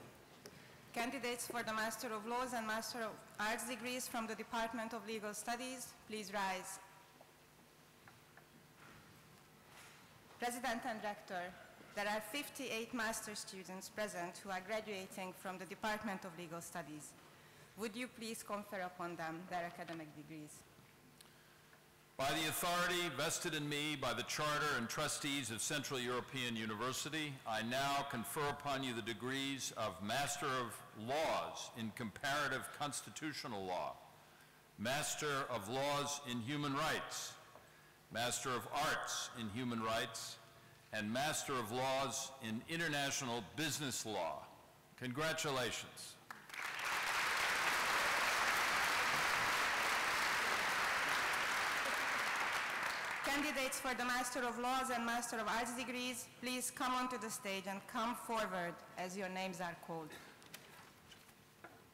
Candidates for the Master of Laws and Master of Arts degrees from the Department of Legal Studies, please rise. President and Rector, there are 58 master students present who are graduating from the Department of Legal Studies. Would you please confer upon them their academic degrees? By the authority vested in me by the Charter and trustees of Central European University, I now confer upon you the degrees of Master of Laws in Comparative Constitutional Law, Master of Laws in Human Rights, Master of Arts in Human Rights, and Master of Laws in International Business Law. Congratulations. Candidates for the Master of Laws and Master of Arts degrees, please come onto the stage and come forward as your names are called.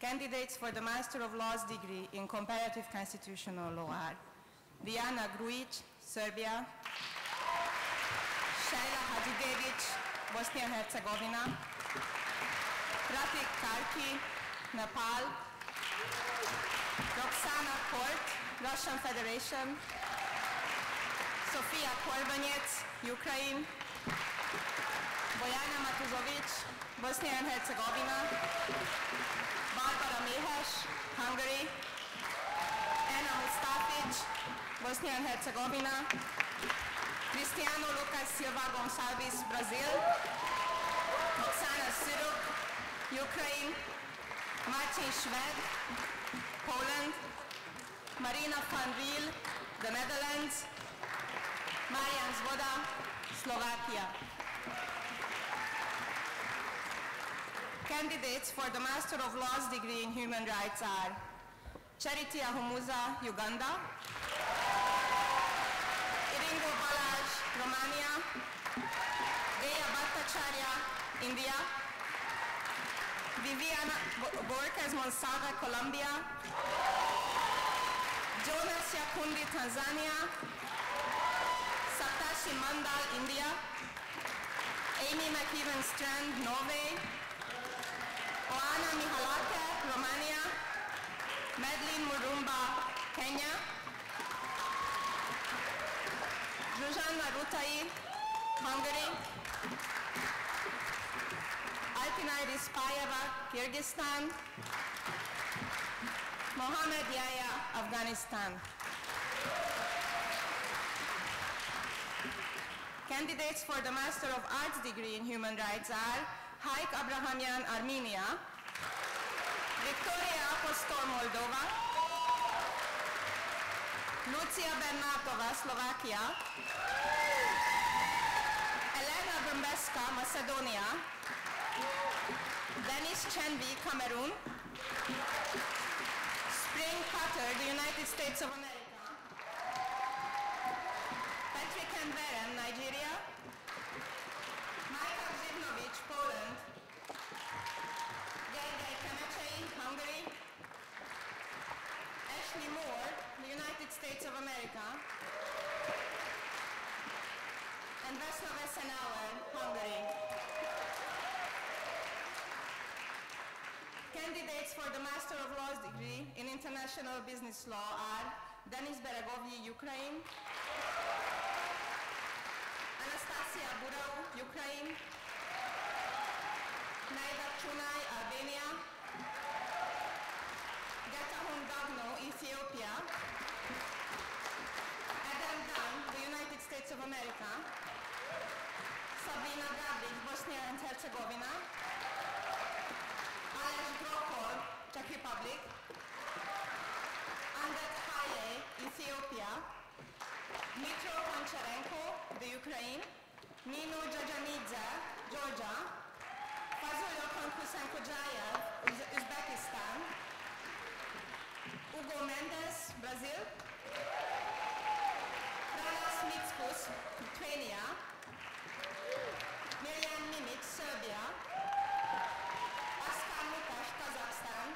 Candidates for the Master of Laws degree in Comparative Constitutional Law are Diana Grujic, Serbia; Shaila Hadzidevic, Bosnia and Herzegovina; Pratik Karki, Nepal; Roxana Kort, Russian Federation; Sofia Kolbanec, Ukraine; Bojana Matuzovic, Bosnia and Herzegovina; Barbara Mihes, Hungary; Anna Mustafic, Bosnia and Herzegovina; Cristiano Lucas Silva Gonçalves, Brazil. Oksana Syruk, Ukraine. Martin Schwed, Poland. Marina van Riel, the Netherlands. Marian Zvoda, Slovakia. Candidates for the Master of Laws degree in Human Rights are Charity Ahumuza, Uganda. Iringo Balaj, Romania. Geya Bhattacharya, India. Viviana Borges Monsaga, Colombia. Jonas Yakundi, Tanzania. Satashi Mandal, India. Amy McEwen Strand, Norway. Oana Mihalake, Romania. Madeline Murumba, Kenya. Zsuzsanna Rutai, Hungary. Alpinai Rispayeva, Kyrgyzstan. Mohammed Yahya, Afghanistan. Candidates for the Master of Arts degree in Human Rights are Haik Abrahamian, Armenia. Victoria Apostol, Moldova. Lucia Bernatova, Slovakia. Elena Brumbeska, Macedonia. Denis Chenvi, Cameroon. Spring Potter, the United States of America. Patrick Enveren, Nigeria. Michael Zivnovic, Poland. Gergely Kemecsey, Hungary. Ashley Moore, the United States of America. And Vesna Vesenauer, Hungary. Candidates for the Master of Laws degree in International Business Law are Denis Beregovyi, Ukraine. Anastasia Burau, Ukraine. Naida Chunai, Albania. Getahun Dagno, Ethiopia. Adam Dunn, the United States of America. Sabrina Gabric, Bosnia and Herzegovina. Aleš Grokor, Czech Republic. Andet Haye, Ethiopia. Mitro Pancharenko, the Ukraine. Nino Jajanidze, Georgia. Fazulyo Konkusenko-Jayev, Uzbekistan. Hugo Mendes, Brazil. Pranas Mitskus, Lithuania. Mirjam Mimic, Serbia. Askar Lukas, Kazakhstan.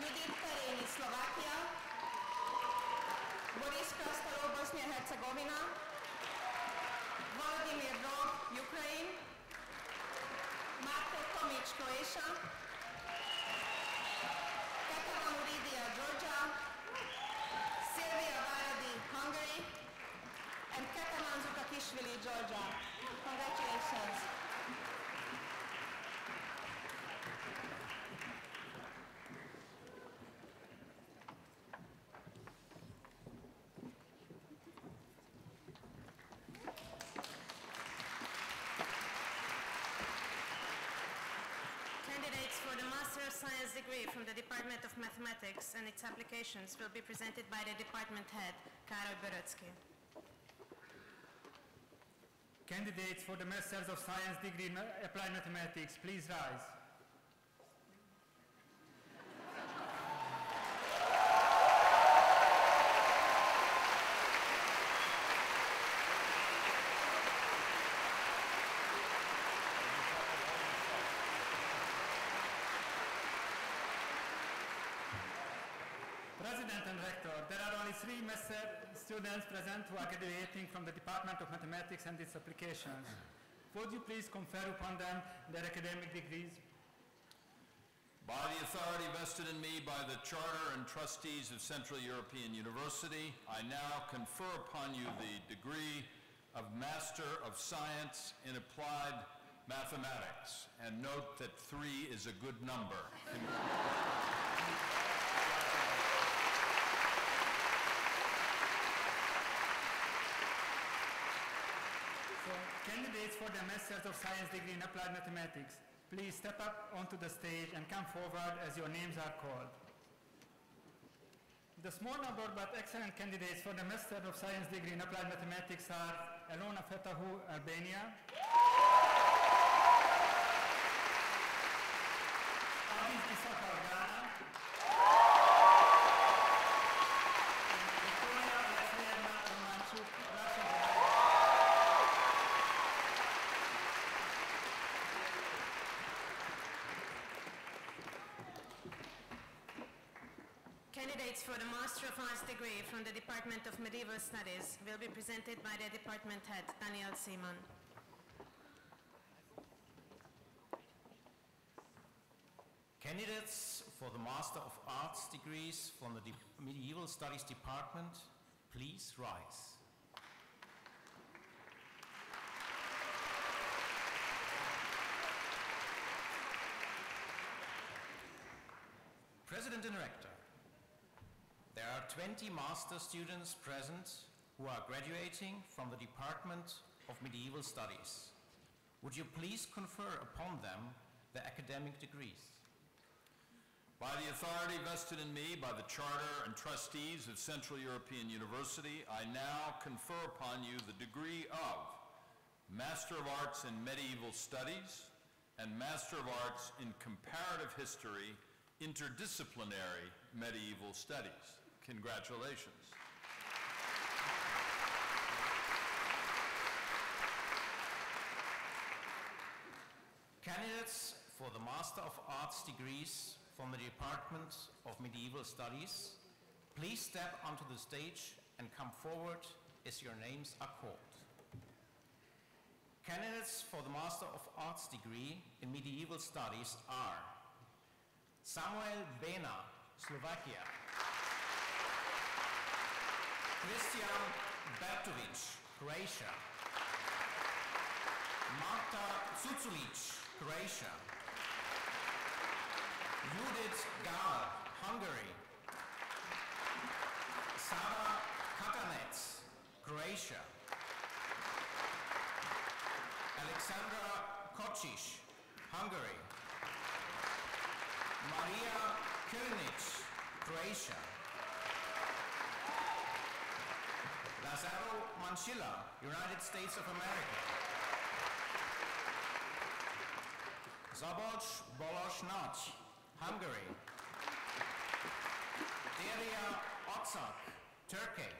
Judith Pereni, Slovakia. Boris Krastarov, Bosnia-Herzegovina. Volodymyr Rog, Ukraine. Marko Tomic, Croatia. Katarina Muridia, Georgia. Silvia Varadi, Hungary. And Kataman Zukakishvili, Georgia. Congratulations. Candidates for the Master of Science degree from the Department of Mathematics and its applications will be presented by the department head, Karol Borotsky. Candidates for the Masters of Science degree in Applied Mathematics, please rise. President and Rector, there are only 3 master students present who are graduating from the Department of Mathematics and its applications. Would you please confer upon them their academic degrees? By the authority vested in me by the Charter and trustees of Central European University, I now confer upon you the degree of Master of Science in Applied Mathematics. And note that 3 is a good number. Candidates for the Masters of Science degree in Applied Mathematics, please step up onto the stage and come forward as your names are called. The small number but excellent candidates for the Master of Science degree in Applied Mathematics are Elona Fetahu, Albania, Aziz Isakar, Ghana, and Victoria Alexeyevna Romanchuk, Russia. Candidates for the Master of Arts degree from the Department of Medieval Studies will be presented by their department head, Daniel Seaman. Candidates for the Master of Arts degrees from the Medieval Studies Department, please rise. President and Rector, there are 20 master students present who are graduating from the Department of Medieval Studies. Would you please confer upon them their academic degrees? By the authority vested in me by the Charter and trustees of Central European University, I now confer upon you the degree of Master of Arts in Medieval Studies and Master of Arts in Comparative History, Interdisciplinary Medieval Studies. Congratulations. Candidates for the Master of Arts degrees from the Department of Medieval Studies, please step onto the stage and come forward as your names are called. Candidates for the Master of Arts degree in Medieval Studies are Samuel Bena, Slovakia, Christian Bertovic, Croatia, Marta Zuculic, Croatia, Judith Gal, Hungary, Sara Katanec, Croatia, Alexandra Kocic, Hungary, Maria Kirnic, Croatia, Lazaro Manchila, United States of America, Szabolcs Bolos Nagy, Hungary, Deria Otsak, Turkey,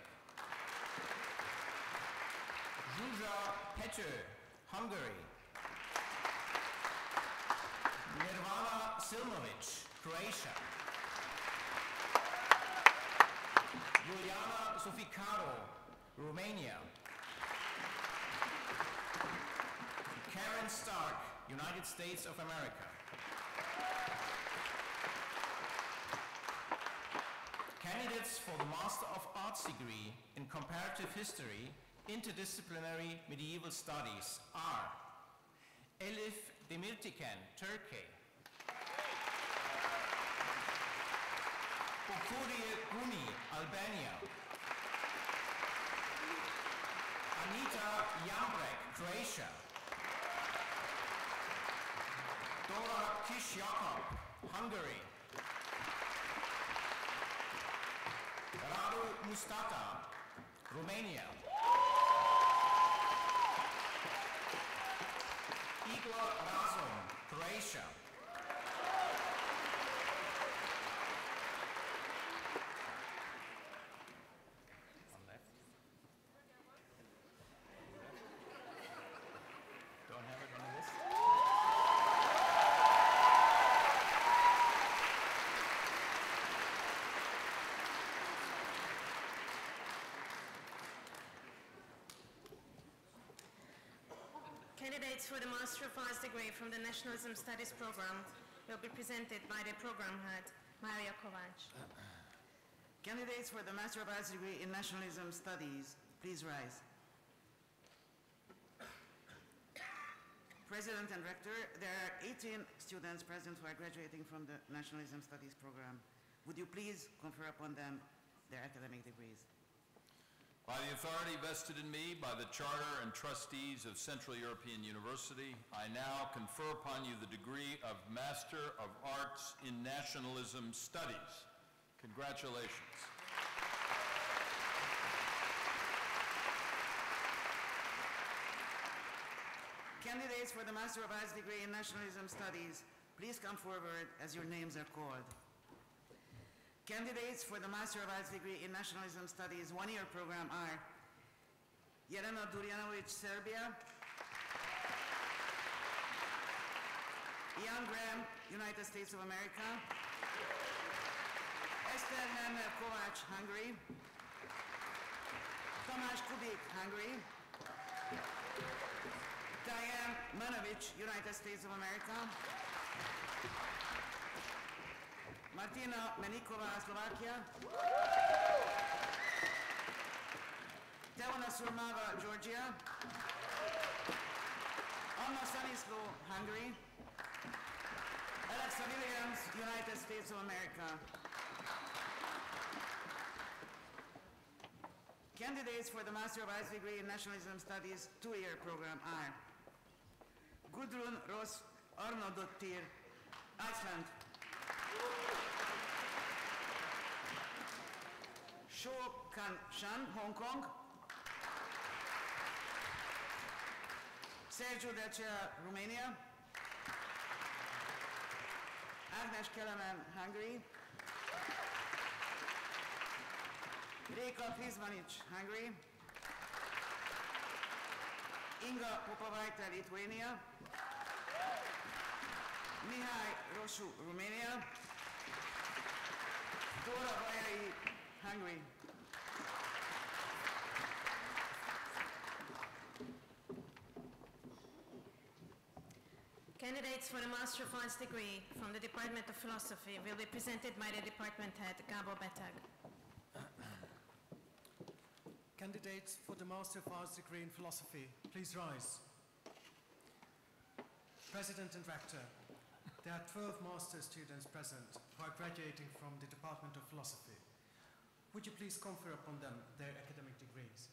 Zsuzsa Pető, Hungary, Nirvana Silmovic, Croatia, Juliana Soficaro, Romania, Karen Stark, United States of America, candidates for the Master of Arts degree in Comparative History, Interdisciplinary Medieval Studies are Elif Demirtiken, Turkey, Okurie Guni, Albania, Anita Jambrek, Croatia, Dora Kish-Jakob, Hungary, Radu Mustata, Romania, Igor Razum, Croatia, one left. Don't have it on the list. Candidates for the Master of Arts degree from the Nationalism Studies program will be presented by the program head, Maria Kovac. Candidates for the Master of Arts degree in Nationalism Studies, please rise. President and Rector, there are 18 students present who are graduating from the Nationalism Studies program. Would you please confer upon them their academic degrees? By the authority vested in me by the Charter and Trustees of Central European University, I now confer upon you the degree of Master of Arts in Nationalism Studies. Congratulations. Candidates for the Master of Arts degree in Nationalism Studies, please come forward as your names are called. Candidates for the Master of Arts degree in Nationalism Studies one-year program are Jelena Durjanovic, Serbia; Ian Graham, United States of America; Esther Herner Kovács, Hungary; Tamás Kubik, Hungary; Diane Manovic, United States of America; Martina Menikova, Slovakia; Teona Surmava, Georgia; Anna Stanislu, Hungary; Alexa Williams, United States of America. Candidates for the Master of Arts degree in Nationalism Studies two-year program are Gudrun Ross Arnodottir, Iceland; Sho Kan Shan, Hong Kong; Sergio Decea, Romania; Agnes Kelemen, Hungary; Réka Fizmanic, Hungary; Inga Popovaite, Lithuania; Mihai Rosu, Romania; Dora Vajai, Hungary. Candidates for the Master of Arts degree from the Department of Philosophy will be presented by the department head, Gabor Beteg. Candidates for the Master of Arts degree in Philosophy, please rise. President and Rector, there are 12 master's students present who are graduating from the Department of Philosophy. Would you please confer upon them their academic degrees?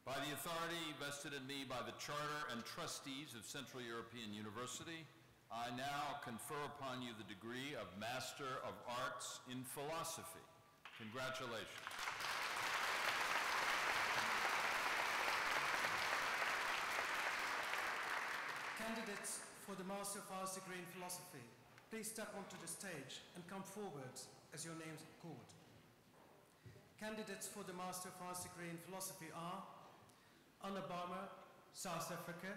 By the authority vested in me by the Charter and Trustees of Central European University, I now confer upon you the degree of Master of Arts in Philosophy. Congratulations. Candidates for the Master of Arts degree in Philosophy, please step onto the stage and come forward as your names are called. Candidates for the Master of Arts degree in Philosophy are Anna Barmer, South Africa;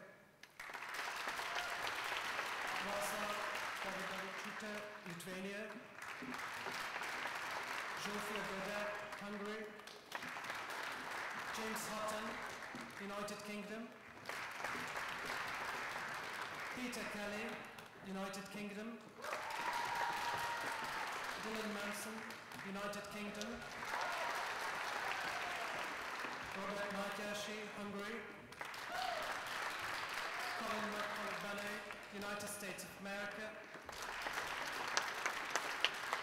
Vasa Davidavichuta, Lithuania; Zsófia Goda, Hungary; James Hutton, United Kingdom; Peter Kelly, United Kingdom; Dylan Manson, United Kingdom; Robert Marjashi, Hungary; Colin McCullough, United States of America;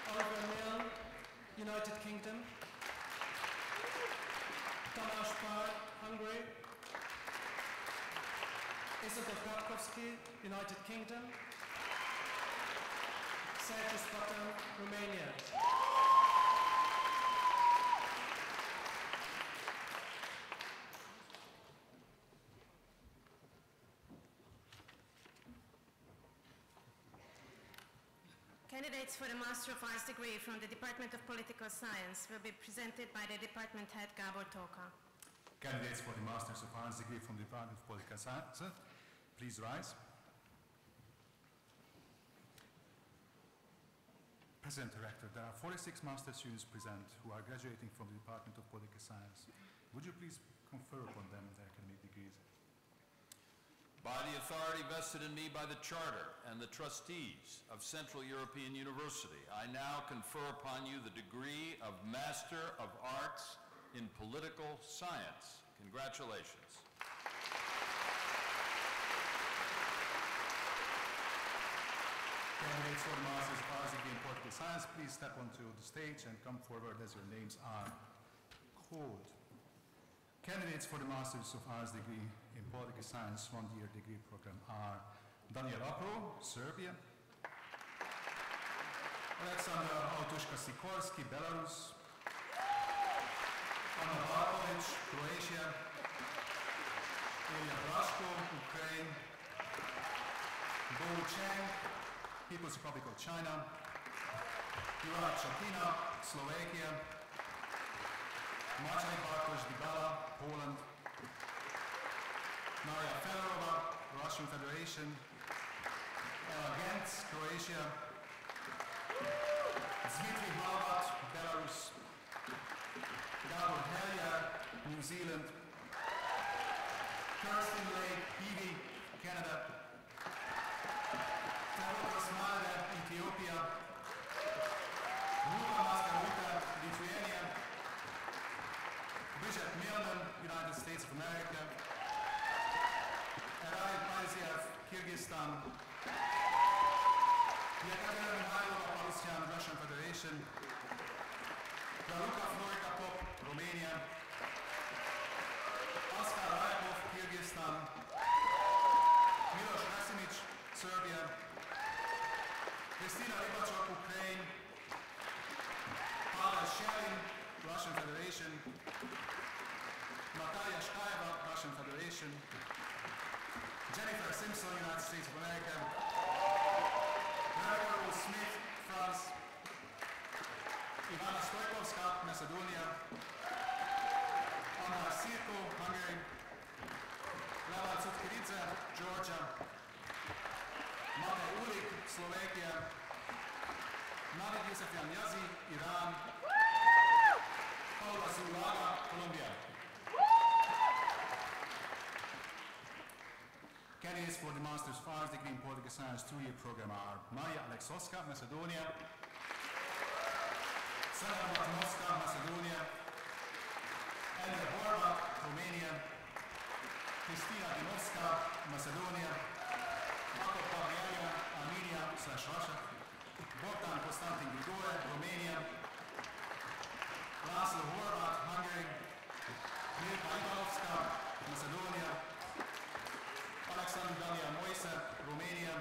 Oliver Milne, United Kingdom; Tamás Pár, Hungary; Isabel Gapkovsky, United Kingdom; Sergius Paton, Romania. Candidates for the Master of Arts degree from the Department of Political Science will be presented by the department head, Gabor Tóka. Candidates for the Masters of Arts degree from the Department of Political Science, please rise. President Director, there are 46 master students present who are graduating from the Department of Political Science. Would you please confer upon them their academic degrees? By the authority vested in me by the Charter and the Trustees of Central European University, I now confer upon you the degree of Master of Arts in Political Science. Congratulations. Candidates for the Masters of Arts degree in Political Science, please step onto the stage and come forward as your names are called. Candidates for the Masters of Arts degree in Political Science one-year degree program are Daniel Apro, Serbia; Alexander Autushka-Sikorski, Belarus; Anna Barkovic, Croatia; Ilya Brashko, Ukraine; Bo Cheng, People's Republic of China; Juraj Chapina, Slovakia; Maciej Bartosz Dybala, Poland; Maria Fedorova, Russian Federation; Ella Gentz, Croatia; Dmitry Halvat, Belarus; Gabor Heljar, New Zealand; Kirsten Lake Heavey, Canada; Theodoros Malde, Ethiopia; Luka Maskaruta, Lithuania; Bridget Milman, United States of America; Eray Paiziev, Kyrgyzstan; Yekaterina Mikhailova, Palestine, Russian Federation; Raluca Florica Pop, Romania; Oskar Rajkov, Kyrgyzstan; Milos Rasimic, Serbia; Kristina Rybachuk, Ukraine; Pavel Shelin, Russian Federation; Natalia Shkaeva, Russian Federation; Jennifer Simpson, United States of America; Rebecca Rose Smith, France; Ivana Stojkovska, Macedonia; Anna Sirko, Hungary; Lava Tsutkiridze, Georgia; Mate Ulik, Slovakia; Navid Youssefyan Yazi, Iran; Paula Zulaga, Colombia. Candidates for the Master's of Arts degree in Political Science two-year program are Maria Alexoska, Macedonia; Sara Matanovska, Macedonia; Elena Horvat, Romania; Kristina Dinovska, Macedonia; Marko Pavliana, Armenia/Russia; Bogdan Konstantin Grigore, Romania; Laszlo Horvat, Hungary; Mirka Ivanovska, Macedonia; Alexander Dania Moise, Romania;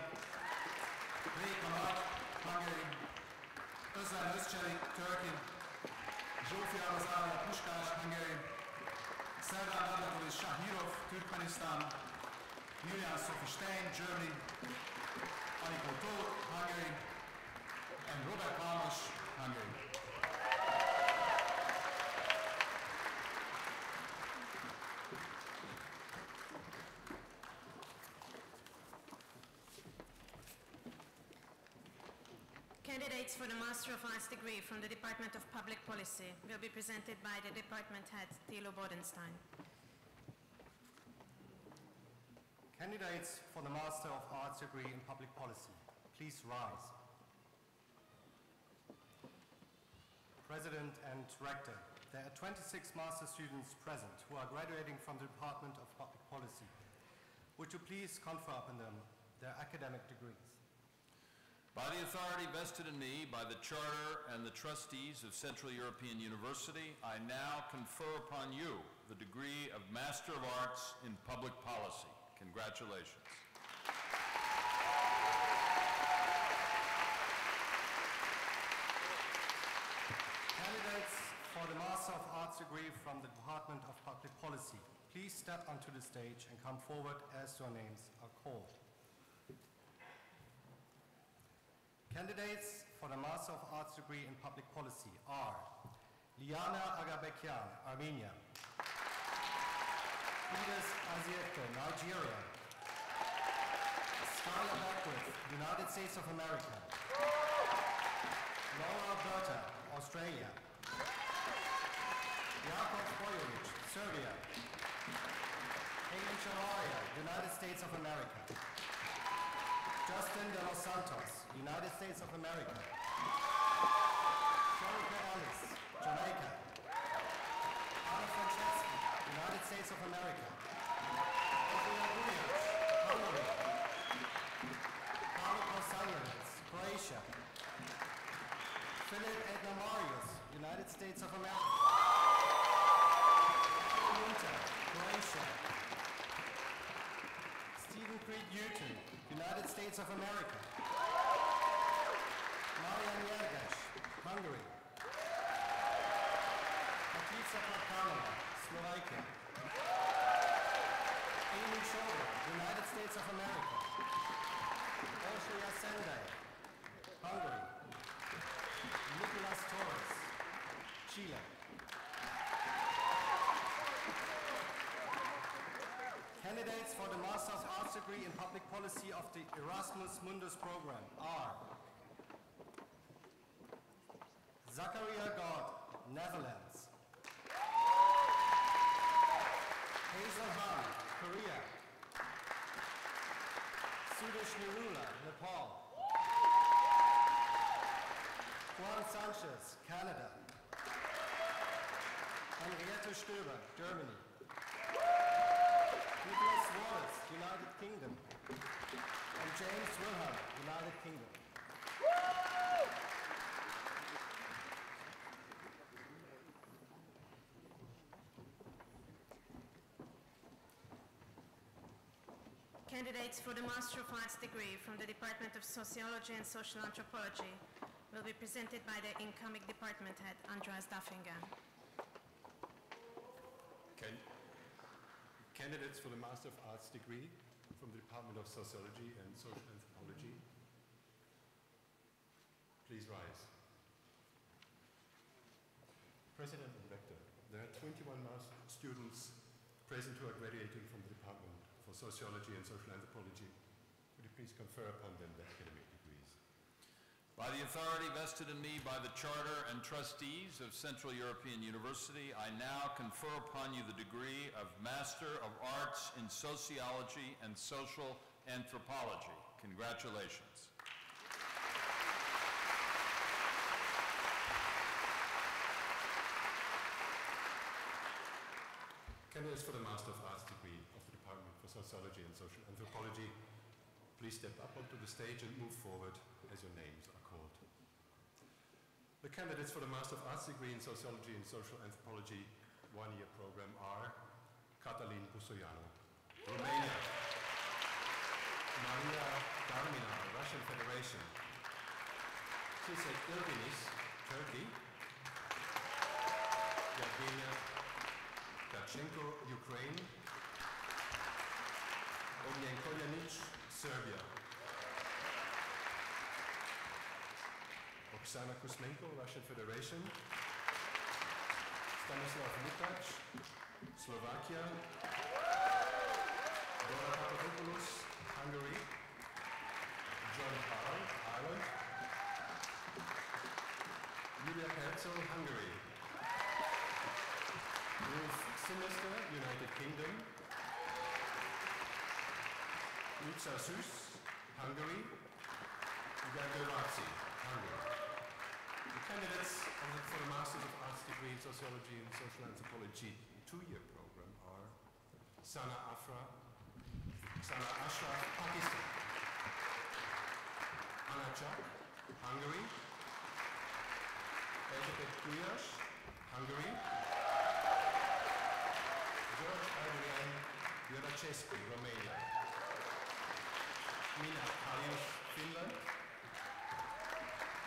Ray Kamat, Hungary; Özlem Özçelik, Turkey; Zsófia Rosalia Puskás, Hungary; Serdar Adatovic Shahirov, Turkmenistan; Miriam Sophie Stein, Germany; Aniko Tóth, Hungary; and Robert Halmos, Hungary. Candidates for the Master of Arts degree from the Department of Public Policy will be presented by the department head, Thilo Bodenstein. Candidates for the Master of Arts degree in Public Policy, please rise. President and Rector, there are 26 master students present who are graduating from the Department of Public Policy. Would you please confer upon them their academic degrees? By the authority vested in me by the Charter and the trustees of Central European University, I now confer upon you the degree of Master of Arts in Public Policy. Congratulations. Candidates for the Master of Arts degree from the Department of Public Policy, please step onto the stage and come forward as your names are called. Candidates for the Master of Arts degree in Public Policy are Liana Agabekyan, Armenia; Edith Azieke, Nigeria; Skylar Beckwith, United States of America; Laura Berta, Australia; Jakov Bojovic, Serbia; Aileen Chavarria, United States of America; Justin De Los Santos, United States of America; Sharika Ellis, Jamaica; Anna Franceschi, United States of America; Andrea Bulic, Hungary; Paolo Kostanjevich, Croatia; Philip Edna Marius, United States of America; Winter, Croatia. Stephen Creed Newton, United States of America. Marian Yergash, Hungary. Matica Parkanova, Slovakia. Amy Shoulder, United States of America. Oshria Sendai, Hungary. Nicolas Torres, Chile. Candidates for the Master of Arts degree in Public Policy of the Erasmus Mundus program are Zakaria God, Netherlands. Hazel Han, Korea. Sudesh Nirula, Nepal. Juan Sanchez, Canada. Henriette Stöber, Germany. Nicholas Wallace, United Kingdom. And James Wilhelm, United Kingdom. Candidates for the Master of Arts degree from the Department of Sociology and Social Anthropology will be presented by the incoming department head, Andreas Daffinger. Candidates for the Master of Arts degree from the Department of Sociology and Social Anthropology, please rise. President and Rector, there are 21 master students present who are graduating from the Department for Sociology and Social Anthropology. Would you please confer upon them their academic degrees? By the authority vested in me by the Charter and trustees of Central European University, I now confer upon you the degree of Master of Arts in Sociology and Social Anthropology. Congratulations. Candidates for the Master of Arts degree of the Department for Sociology and Social Anthropology, please step up onto the stage and move forward as your names are called. The candidates for the Master of Arts degree in Sociology and Social Anthropology one-year program are Catalin Busoianu, Romania. Maria Darmina, Russian Federation. Kisek Ilginis, Turkey. Yevgenia Dachenko, Ukraine. Ognjen Koljanic, Serbia. Oksana Kuzmenko, Russian Federation. Stanislav Lukac, Slovakia. Dora Papadopoulos, Hungary. John Hall, Ireland. Julia Herzl, Hungary. Ruth Sinister, United Kingdom. Luca Sus, Hungary. Gagavazzi, Hungary. The candidates for the Masters of Arts degree in Sociology and Social Anthropology two-year program are Sana Ashraf, Pakistan. Anna Chak, Hungary. Elizabeth Kuyash, Hungary. George Adrian Juracescu, Romania. Mina Kaliush, Finland.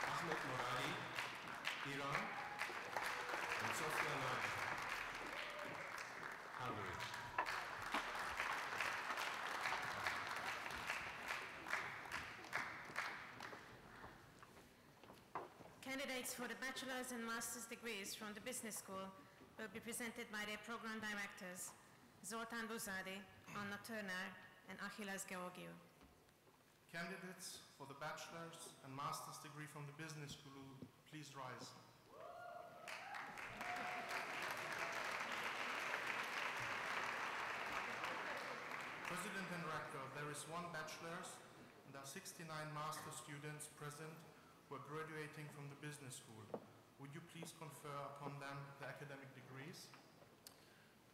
Ahmed Moradi, Iran. And Sofia Nagy, Hungary. Candidates for the bachelor's and master's degrees from the business school will be presented by their program directors, Zoltán Buzadi, Anna Turner, and Achilles Georgiou. Candidates for the bachelor's and master's degree from the business school, please rise. President and Rector, there is one bachelor's and there are 69 master students present who are graduating from the business school. Would you please confer upon them the academic degrees?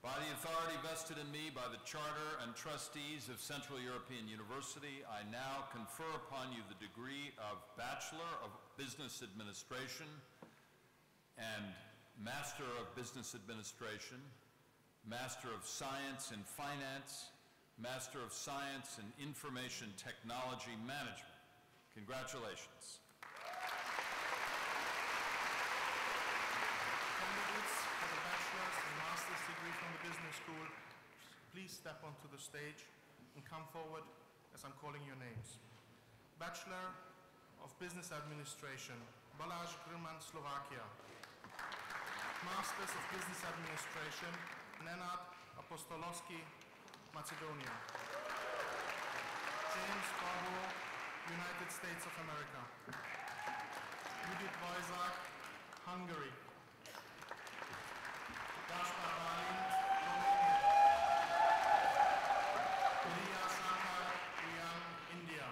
By the authority vested in me by the Charter and trustees of Central European University, I now confer upon you the degree of Bachelor of Business Administration and Master of Business Administration Master of Science in Finance, Master of Science in Information Technology Management. Congratulations. Candidates for the bachelor's and master's degree from the business school, please step onto the stage and come forward as I'm calling your names. Bachelor of Business Administration, Balázs Grman, Slovakia. Masters of Business Administration, Nenad Apostolovsky, Macedonia. James Pavo, United States of America. Judith Vajzák, Hungary. Gaspar Bálint, Romania. Priya Shankar Riyan, India.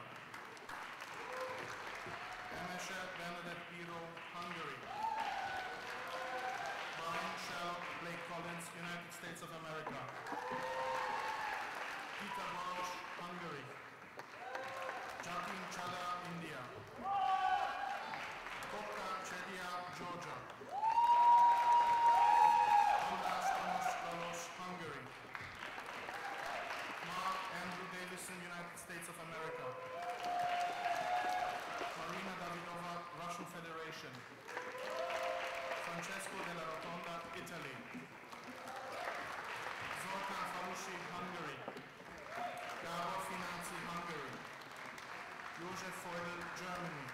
Emese Bernadette Biro, Hungary. Brian Shell Blake Collins, United States of America. Peter Boros, Hungary. Jatin Chada, India. Kopka Chedia, Georgia. András Tomas Lalos, Hungary. Mark Andrew Davison, United States of America. Marina Davidova, Russian Federation. Francesco della Rotonda, Italy. Zoltán Falusi, Hungary. Gábor Financi, Hungary. József Feudel, Germany.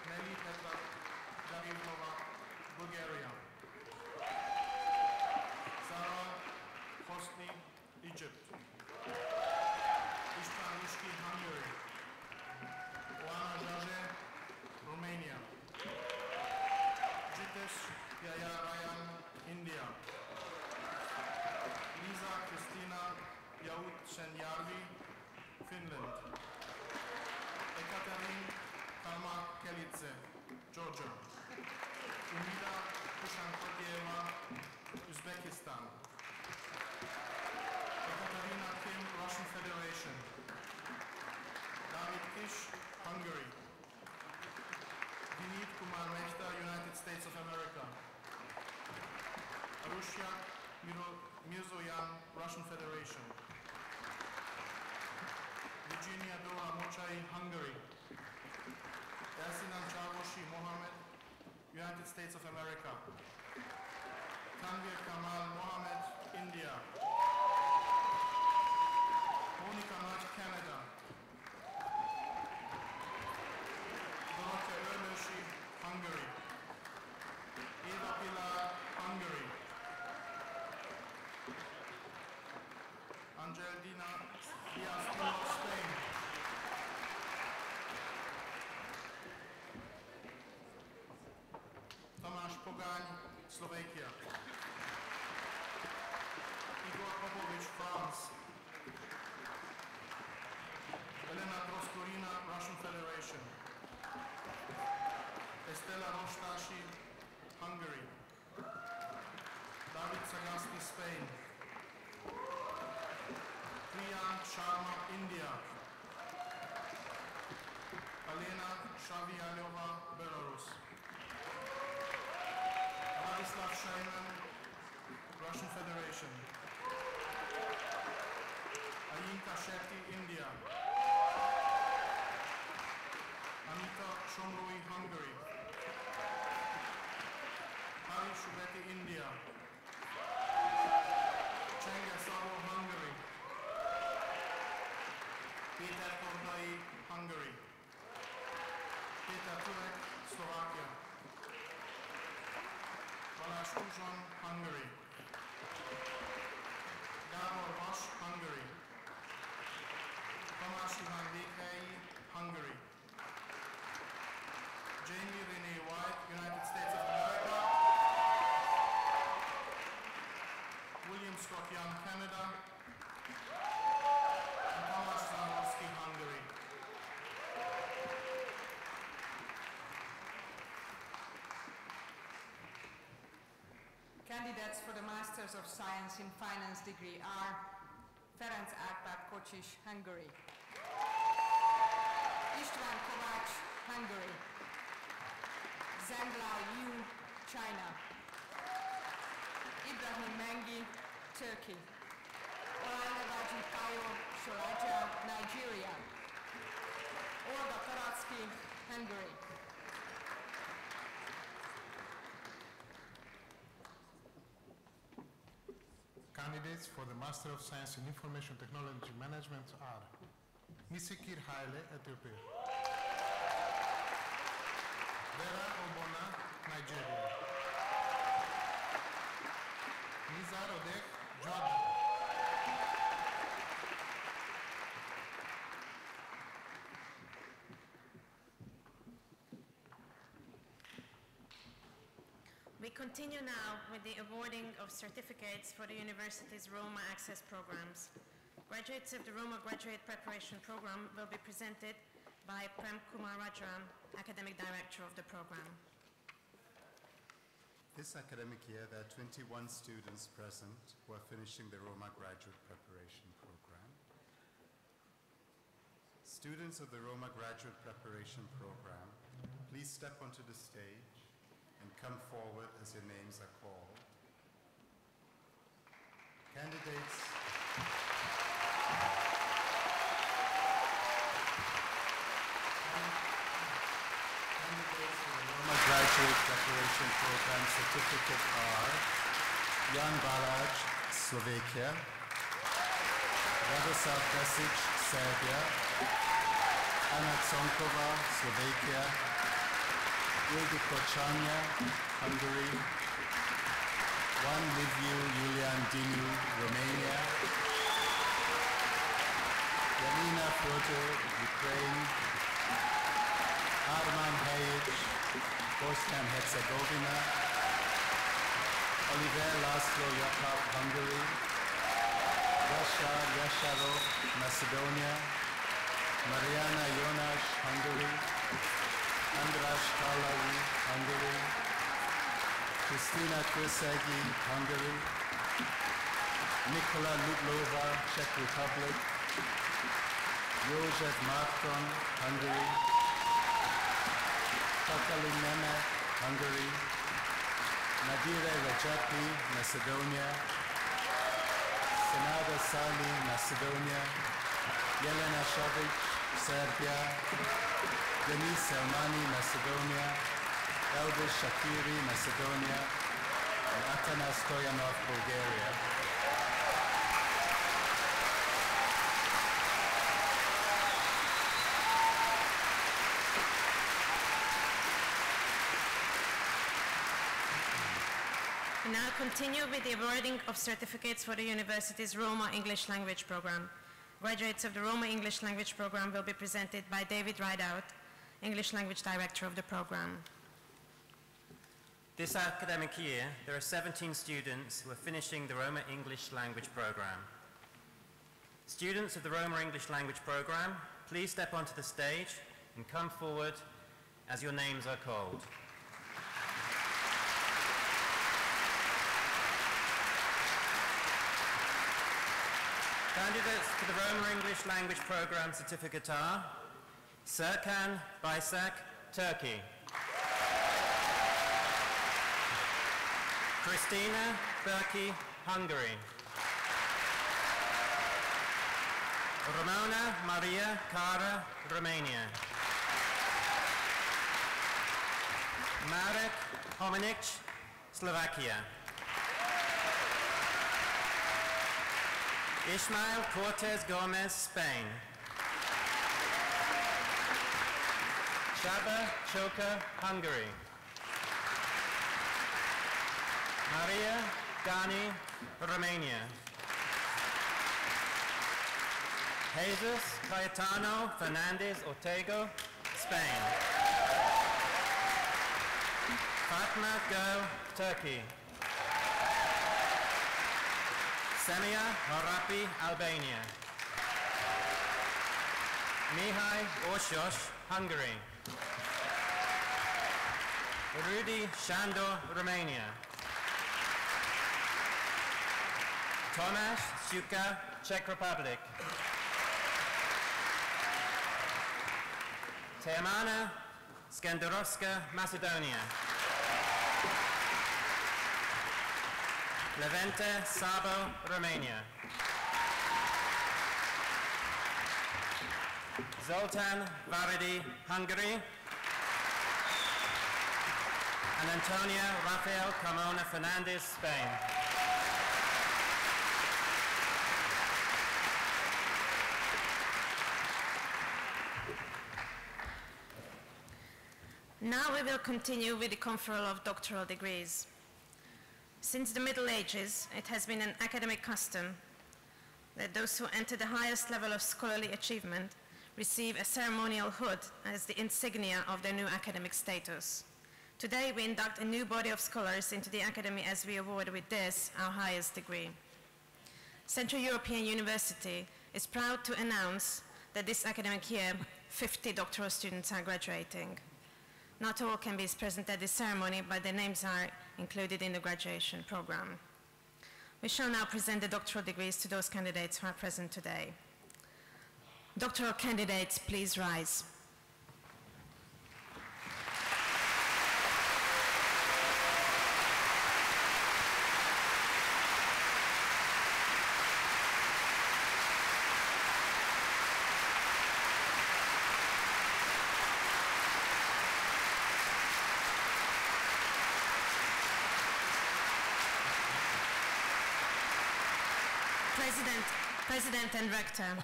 Nelly Petra Davivlova, Bulgaria. Sarah Hosni, Egypt. István Liski, Hungary. Oana Jaje, Romania. Jitesh Yaya Ryan, India. Lisa Kristina Yaut Shenyarvi, Finland. Ekaterin Kalma Kelidze, Georgia. Umida Kushankodieva, Uzbekistan. Ekaterina Kim, Russian Federation. David Kish, Hungary. Vinit Kumar Mehta, United States of America. Arusha Mirzoyan, Russian Federation. Virginia Dora Mochai, Hungary. Ersinan Chavoshi Mohammed, United States of America. Tanvir Kamal Mohammed, India. Monica Knight, Canada. Dorothea Erlösi, Hungary. Eva Pilar, Hungary. Angelina Diaz, Spain. Tomáš Pogáň, Slovakia. Igor Popovic, France. Elena Proskorina, Russian Federation. Estela Rostashi, Hungary. David Sagasti, Spain. Priyan Sharma, India. Alena Shavialova, Belarus. Vladislav Shaiman, Russian Federation. Ayinka Shetty, India. Anita Shomroi, Hungary. Hari Shubeti, India. Csenga Szabo, Hungary. Péter Kordai, Hungary. Péter Turek, Slovakia. Balázs Tuzson, Hungary. Gábor Vas, Hungary. Tamás Iván Vékhelyi, Hungary. Jamie Renee White, United States of America. William Scott Young, Canada. And Tamás Zamorski, Hungary. Candidates for the Masters of Science in Finance degree are Ferenc Árpád Kocsis, Hungary. István Kovács, Hungary. Zhenglai Liu, China. Ibrahim Mengi, Turkey. Olajevajipayo Shoraja, Nigeria. Olga Karatsky, Hungary. Candidates for the Master of Science in Information Technology Management are Nisikir Haile, Ethiopia. Vera Obona, Nigeria. Nizar Odek, Jordan. We continue now with the awarding of certificates for the university's Roma Access programs. Graduates of the Roma Graduate Preparation Program will be presented by Prem Kumar Rajram, Academic Director of the program. This academic year, there are 21 students present who are finishing the Roma Graduate Preparation Program. Students of the Roma Graduate Preparation Program, please step onto the stage and come forward as your names are called. Candidates for the Roma Graduate Preparation Program certificate are Jan Balaj, Slovakia, Radoslav Kasic, Serbia, Anna Tsonkova, Slovakia, Ildiko Chanya, Hungary, Juan Liviu Julian Dinu, Romania, Janina Froto, Ukraine, Arman Hajic, Bosnia and Herzegovina, Oliver Laszlo Jakab, Hungary, Rashad Yasharov, Macedonia, Mariana Jonas, Hungary, András Kalawi, Hungary, Kristina Krisegi, Hungary, Nikola Ludlova, Czech Republic, József Márton, Hungary, Katalin Nemeth, Hungary, Nadire Rajapi, Macedonia, Senada Sali, Macedonia, Jelena Šavić, Serbia, Denis Selmani, Macedonia, Elvis Shakiri, Macedonia, and Atanas Stoyanov, Bulgaria. We now continue with the awarding of certificates for the university's Roma English Language Program. Graduates of the Roma English Language Program will be presented by David Rideout, English Language Director of the program. This academic year, there are 17 students who are finishing the Roma English Language Program. Students of the Roma English Language Program, please step onto the stage and come forward as your names are called. Candidates for the Roma English Language Program certificate are Serkan Baysak, Turkey. Kristina Berki, Hungary. Ramona Maria Kara, Romania. Marek Hominic, Slovakia. Ismael Cortez Gomez, Spain. Shaba Choka, Hungary. Maria Gani, Romania. Jesus Cayetano Fernandez Ortego, Spain. Fatma Go, Turkey. Semia Harapi, Albania. Mihai Orsos, Hungary. Rudi Shandor, Romania. Tomasz Suka, Czech Republic. Teamana Skandarovska, Macedonia. Levente Sabo, Romania. Zoltan Varedi, Hungary. And Antonia Rafael Carmona Fernandez, Spain. Now we will continue with the conferral of doctoral degrees. Since the Middle Ages, it has been an academic custom that those who enter the highest level of scholarly achievement receive a ceremonial hood as the insignia of their new academic status. Today, we induct a new body of scholars into the academy as we award with this, our highest degree. Central European University is proud to announce that this academic year, 50 doctoral students are graduating. Not all can be present at this ceremony, but their names are included in the graduation program. We shall now present the doctoral degrees to those candidates who are present today. Doctoral candidates, please rise. President and Rector,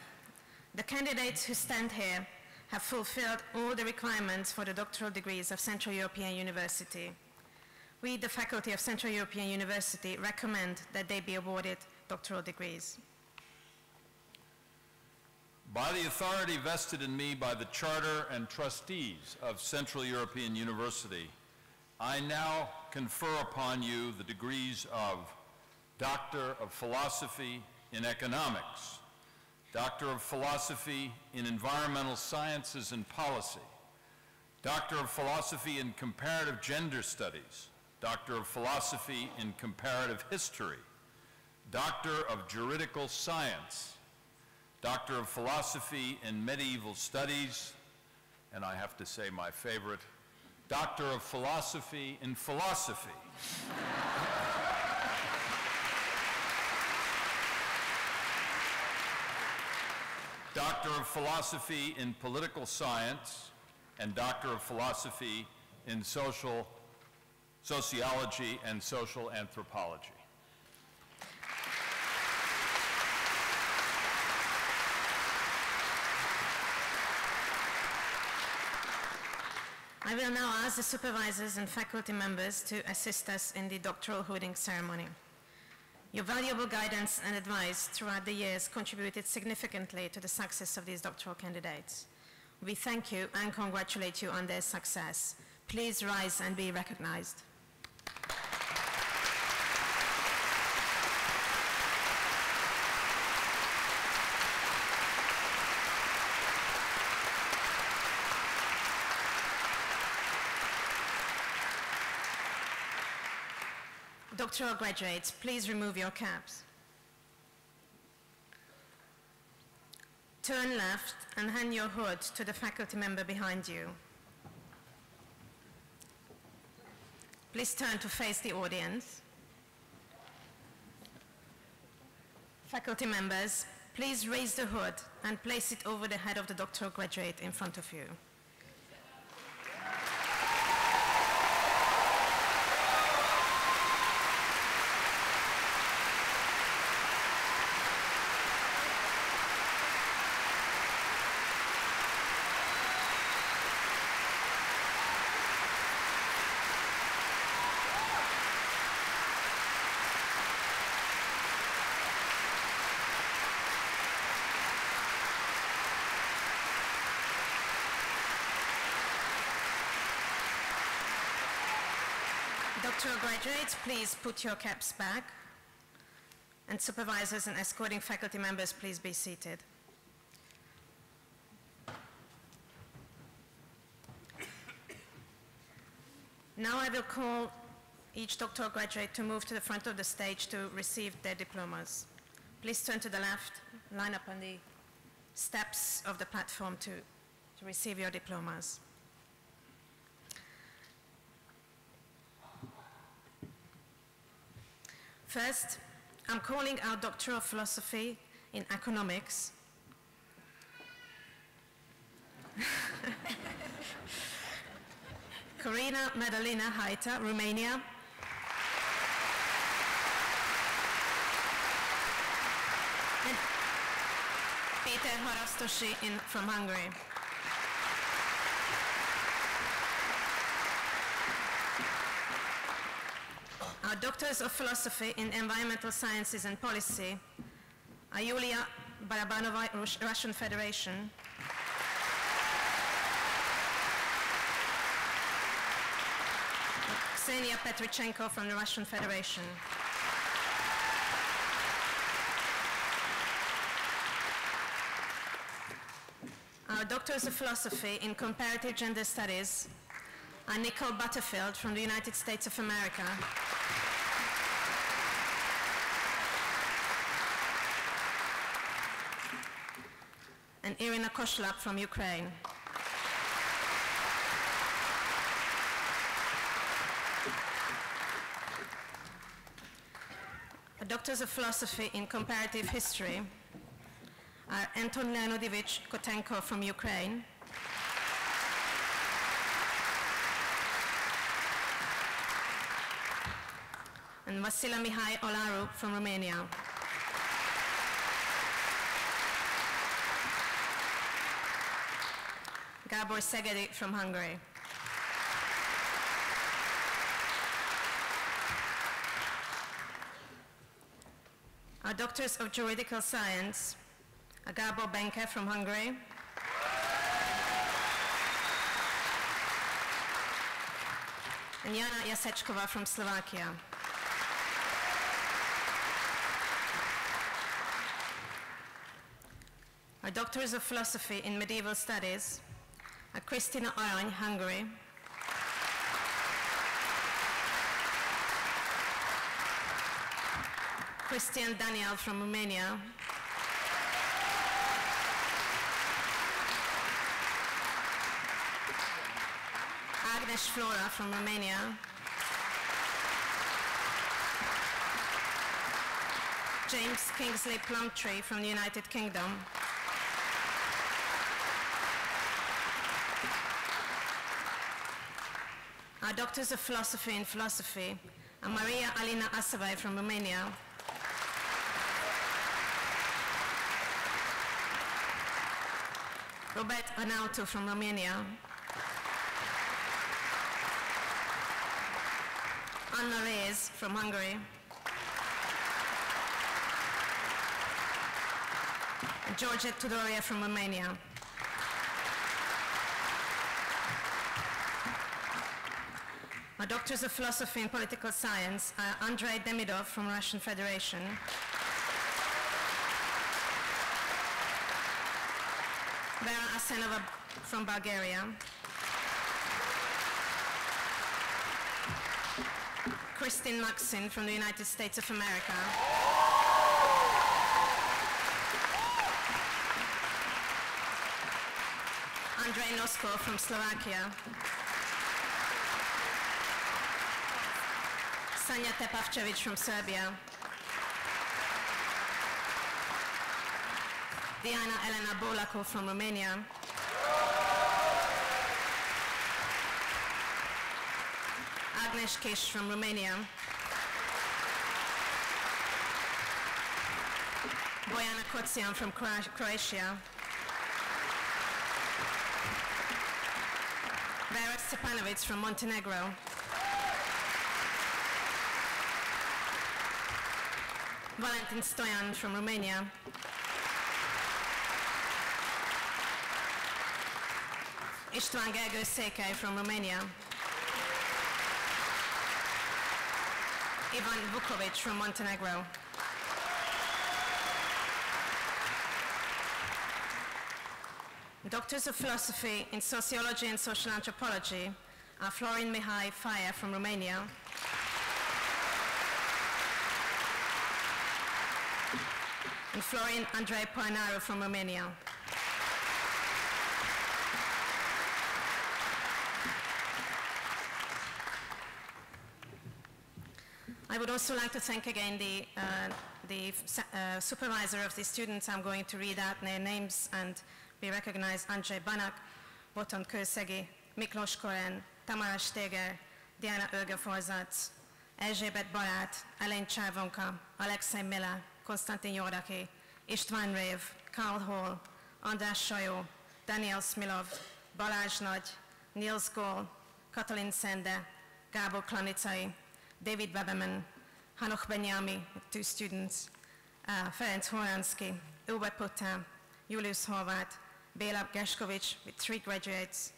the candidates who stand here have fulfilled all the requirements for the doctoral degrees of Central European University. We, the faculty of Central European University, recommend that they be awarded doctoral degrees. By the authority vested in me by the Charter and trustees of Central European University, I now confer upon you the degrees of Doctor of Philosophy in Economics, Doctor of Philosophy in Environmental Sciences and Policy, Doctor of Philosophy in Comparative Gender Studies, Doctor of Philosophy in Comparative History, Doctor of Juridical Science, Doctor of Philosophy in Medieval Studies, and I have to say my favorite, Doctor of Philosophy in Philosophy. Doctor of Philosophy in Political Science, and Doctor of Philosophy in Sociology and Social Anthropology. I will now ask the supervisors and faculty members to assist us in the doctoral hooding ceremony. Your valuable guidance and advice throughout the years contributed significantly to the success of these doctoral candidates. We thank you and congratulate you on their success. Please rise and be recognized. Doctoral graduates, please remove your caps. Turn left and hand your hood to the faculty member behind you. Please turn to face the audience. Faculty members, please raise the hood and place it over the head of the doctoral graduate in front of you. Doctoral graduates, please put your caps back. And supervisors and escorting faculty members, please be seated. Now I will call each doctoral graduate to move to the front of the stage to receive their diplomas. Please turn to the left, line up on the steps of the platform to receive your diplomas. First, I'm calling our Doctor of Philosophy in Economics, Corina Madalina Haita, Romania. And Peter Harastoshi from Hungary. Our Doctors of Philosophy in Environmental Sciences and Policy are Yulia Barabanova, Russian Federation, Ksenia Petrichenko from the Russian Federation. Our Doctors of Philosophy in Comparative Gender Studies are Nicole Butterfield from the United States of America, and Irina Koshlap from Ukraine. Our Doctors of Philosophy in Comparative History are Anton Leonidovich Kotenko from Ukraine, and Vasila Mihai Olaru from Romania. Gabor Szegedi from Hungary. Our Doctors of Juridical Science are Gabor Benke from Hungary, and Jana Jasečková from Slovakia. Our Doctors of Philosophy in Medieval Studies are Kristina Arany, Hungary, Christian Daniel from Romania, Agnes Flora from Romania, James Kingsley Plumtree from the United Kingdom, our Doctors of Philosophy in Philosophy are Maria Alina Asavai from Romania, Robert Arnautu from Romania, Anna Reyes from Hungary, and Georgia Tudoria from Romania. Our Doctors of Philosophy in Political Science are Andrei Demidov from Russian Federation, Vera Asenova from Bulgaria, Christine Maxin from the United States of America, Andrei Nosko from Slovakia, Sanja Tepavčević from Serbia, Diana Elena Bolaku from Romania, Agnes Kish from Romania, Bojana Kocian from Croatia, Vera Stepanovic from Montenegro, Valentin Stoyan from Romania, István Gergő Székely from Romania, Ivan Vukovic from Montenegro, Doctors of Philosophy in Sociology and Social Anthropology are Florin Mihai Faia from Romania, and Florin Andrei Poinaru from Romania. I would also like to thank again the supervisor of the students. I'm going to read out their names and be recognized: Andrzej Banak, Boton Kőszegi, Miklós Koren, Tamara Steger, Diana Örge-Forzac, Erzsébet Barát, Elaine Csávonka, Alexei Miller, Konstantin Jordaki, István Rév, Karl Hall, András Sajó, Daniel Smilov, Balázs Nagy, Niels Goll, Katalin Szende, Gábor Klanicai, David Bebeman, Hanoch Benyami, 2 students, Ferenc Horanszki, Uwe Puttá, Julius Horváth, Béla Gershkovich with 3 graduates,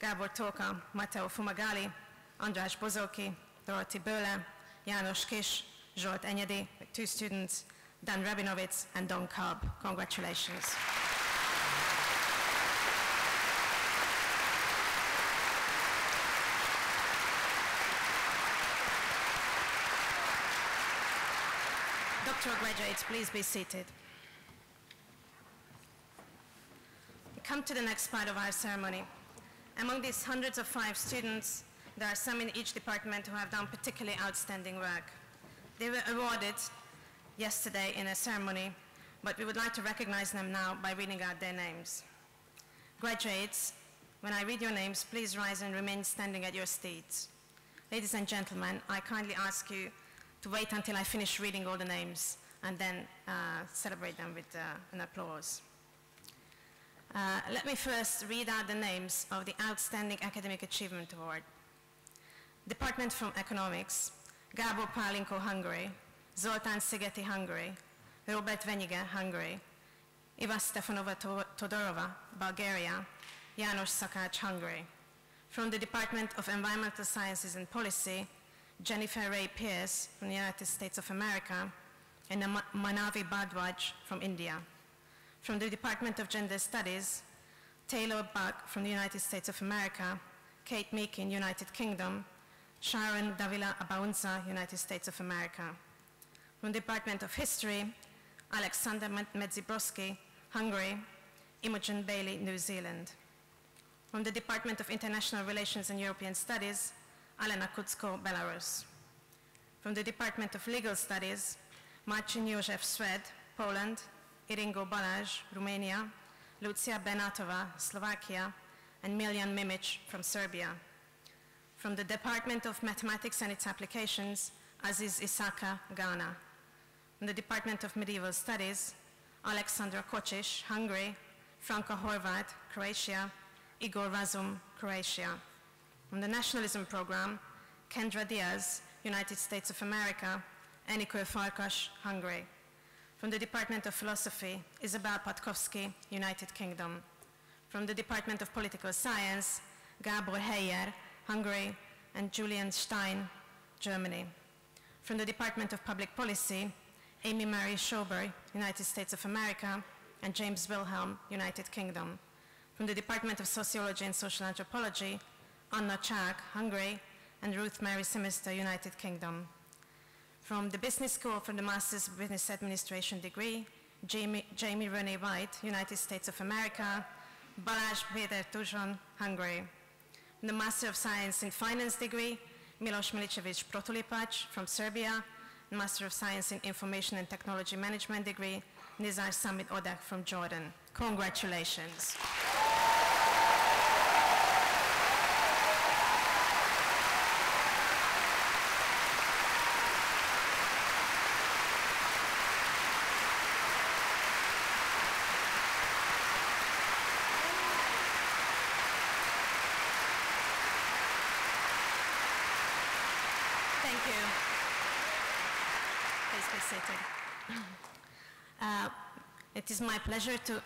Gábor Tóka, Matteo Fumagalli, András Bozóki, Dorothy Böhle, János Kis, Zsolt Enyedi with 2 students, Dan Rabinovitz and Don Cobb. Congratulations. Doctoral graduates, please be seated. We come to the next part of our ceremony. Among these hundreds of 5 students, there are some in each department who have done particularly outstanding work. They were awarded yesterday in a ceremony, but we would like to recognize them now by reading out their names. Graduates, when I read your names, please rise and remain standing at your seats. Ladies and gentlemen, I kindly ask you to wait until I finish reading all the names and then celebrate them with an applause. Let me first read out the names of the Outstanding Academic Achievement Award. Department from Economics, Gábor Pálinko, Hungary, Zoltán Szigeti, Hungary, Robert Venyige, Hungary, Iva Stefanova Todorova, Bulgaria, János Szakács, Hungary. From the Department of Environmental Sciences and Policy, Jennifer Ray Pierce from the United States of America, and Manavi Bhardwaj from India. From the Department of Gender Studies, Taylor Buck from the United States of America, Kate Meekin, United Kingdom, Sharon Davila Abaunza, United States of America. From the Department of History, Alexander Medzibroski, Hungary, Imogen Bailey, New Zealand. From the Department of International Relations and European Studies, Alena Kutsko, Belarus. From the Department of Legal Studies, Marcin József Swed, Poland, Iringo Balázs, Romania, Lucia Benatova, Slovakia, and Miljan Mimic from Serbia. From the Department of Mathematics and its Applications, Aziz Isaka, Ghana. From the Department of Medieval Studies, Alexandra Kocic, Hungary, Franka Horváth, Croatia, Igor Razum, Croatia. From the Nationalism Program, Kendra Diaz, United States of America, Enikő Farkas, Hungary. From the Department of Philosophy, Isabel Patkowski, United Kingdom. From the Department of Political Science, Gábor Heyer, Hungary, and Julian Stein, Germany. From the Department of Public Policy, Amy Mary Schober, United States of America, and James Wilhelm, United Kingdom. From the Department of Sociology and Social Anthropology, Anna Csák, Hungary, and Ruth Mary Simister, United Kingdom. From the Business School for the Master's of Business Administration degree, Jamie Renee White, United States of America, Balázs Péter Tuzson, Hungary. From the Master of Science in Finance degree, Milos Milicevic Protulipac from Serbia, Master of Science in Information and Technology Management degree, Nizar Samit Odak from Jordan. Congratulations. Thank you. Please be seated. It is my pleasure to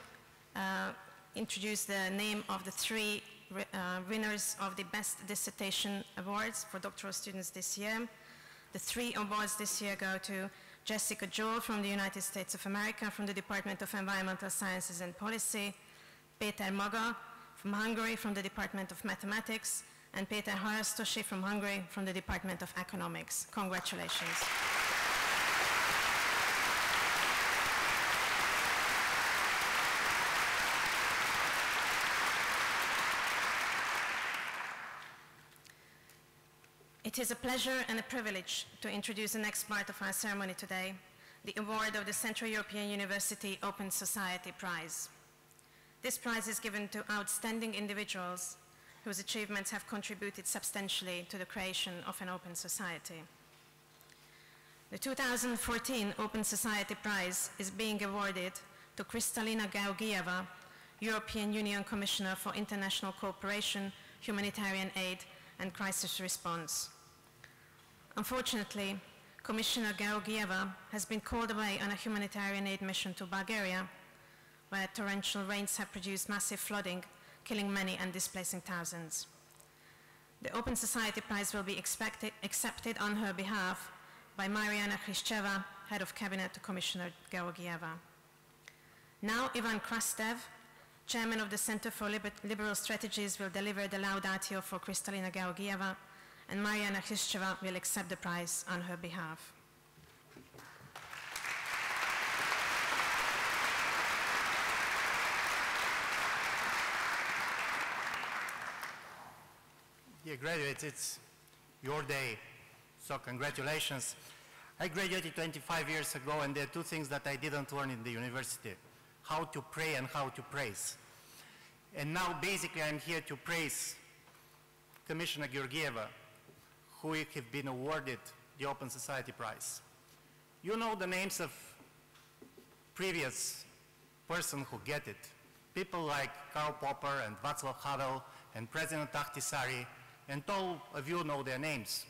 introduce the name of the 3 winners of the Best Dissertation Awards for doctoral students this year. The 3 awards this year go to Jessica Joel from the United States of America from the Department of Environmental Sciences and Policy, Péter Maga from Hungary from the Department of Mathematics, and Péter Harasztosi from Hungary from the Department of Economics. Congratulations. It It is a pleasure and a privilege to introduce the next part of our ceremony today, the award of the Central European University Open Society Prize. This prize is given to outstanding individuals whose achievements have contributed substantially to the creation of an open society. The 2014 Open Society Prize is being awarded to Kristalina Georgieva, European Union Commissioner for International Cooperation, Humanitarian Aid and Crisis Response. Unfortunately, Commissioner Georgieva has been called away on a humanitarian aid mission to Bulgaria, where torrential rains have produced massive flooding, killing many and displacing thousands. The Open Society Prize will be accepted on her behalf by Mariana Georgieva, Head of Cabinet to Commissioner Georgieva. Now Ivan Krastev, Chairman of the Center for Liberal Strategies, will deliver the laudatio for Kristalina Georgieva, and Mariana Georgieva will accept the prize on her behalf. Dear graduates, it's your day, so congratulations. I graduated 25 years ago, and there are two things that I didn't learn in the university: how to pray and how to praise. And now basically I'm here to praise Commissioner Georgieva, who have been awarded the Open Society Prize. You know the names of previous persons who get it. People like Karl Popper and Václav Havel and President Ahtisaari, and all of you know their names.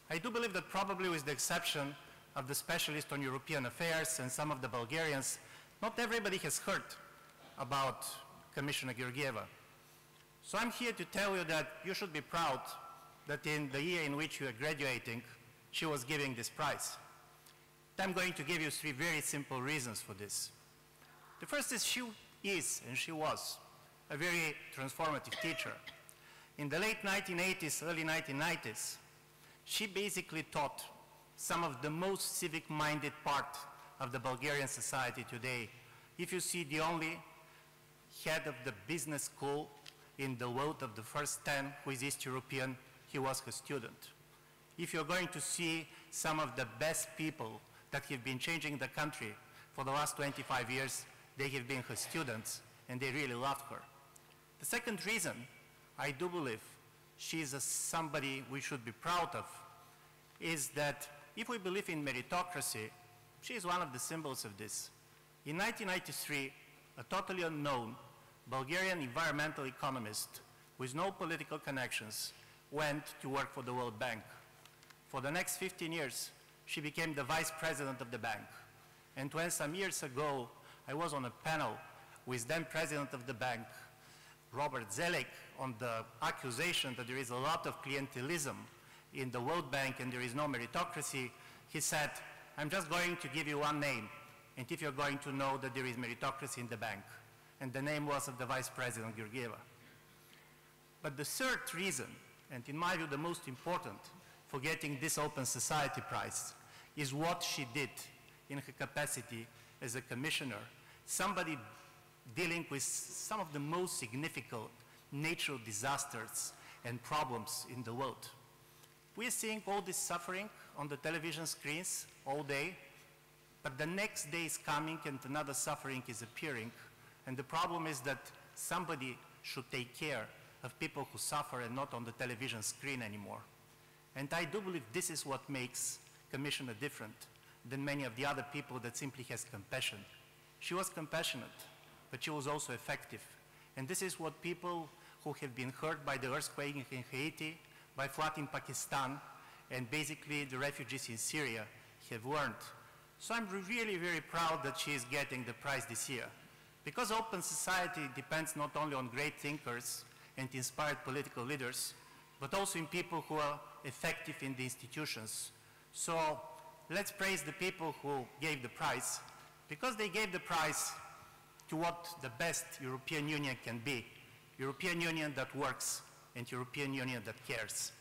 I do believe that probably with the exception of the specialist on European affairs and some of the Bulgarians, not everybody has heard about Commissioner Georgieva. So I'm here to tell you that you should be proud that in the year in which you are graduating, she was giving this prize. I'm going to give you three very simple reasons for this. The first is she is, and she was, a very transformative teacher. In the late 1980s, early 1990s, she basically taught some of the most civic-minded part of the Bulgarian society today. If you see the only head of the business school in the world of the first 10 who is East European, he was her student. If you're going to see some of the best people that have been changing the country for the last 25 years, they have been her students, and they really loved her. The second reason, I do believe she's somebody we should be proud of, is that if we believe in meritocracy, she is one of the symbols of this. In 1993, a totally unknown Bulgarian environmental economist with no political connections went to work for the World Bank. For the next 15 years, she became the vice president of the bank. And when some years ago, I was on a panel with then president of the bank, Robert Zelek, on the accusation that there is a lot of clientelism in the World Bank and there is no meritocracy, he said, I'm just going to give you one name, and if you're going to know that there is meritocracy in the bank. And the name was of the Vice President Georgieva. But the third reason, and in my view the most important, for getting this Open Society Prize is what she did in her capacity as a commissioner, somebody dealing with some of the most significant natural disasters and problems in the world. We are seeing all this suffering on the television screens all day, but the next day is coming and another suffering is appearing, and the problem is that somebody should take care of people who suffer and not on the television screen anymore. And I do believe this is what makes Commissioner different than many of the other people that simply has compassion. She was compassionate, but she was also effective. And this is what people who have been hurt by the earthquake in Haiti, by flood in Pakistan, and basically the refugees in Syria have learned. So I'm really very proud that she is getting the prize this year. Because open society depends not only on great thinkers and inspired political leaders, but also in people who are effective in the institutions. So let's praise the people who gave the prize, because they gave the prize to what the best European Union can be. European Union that works and European Union that cares.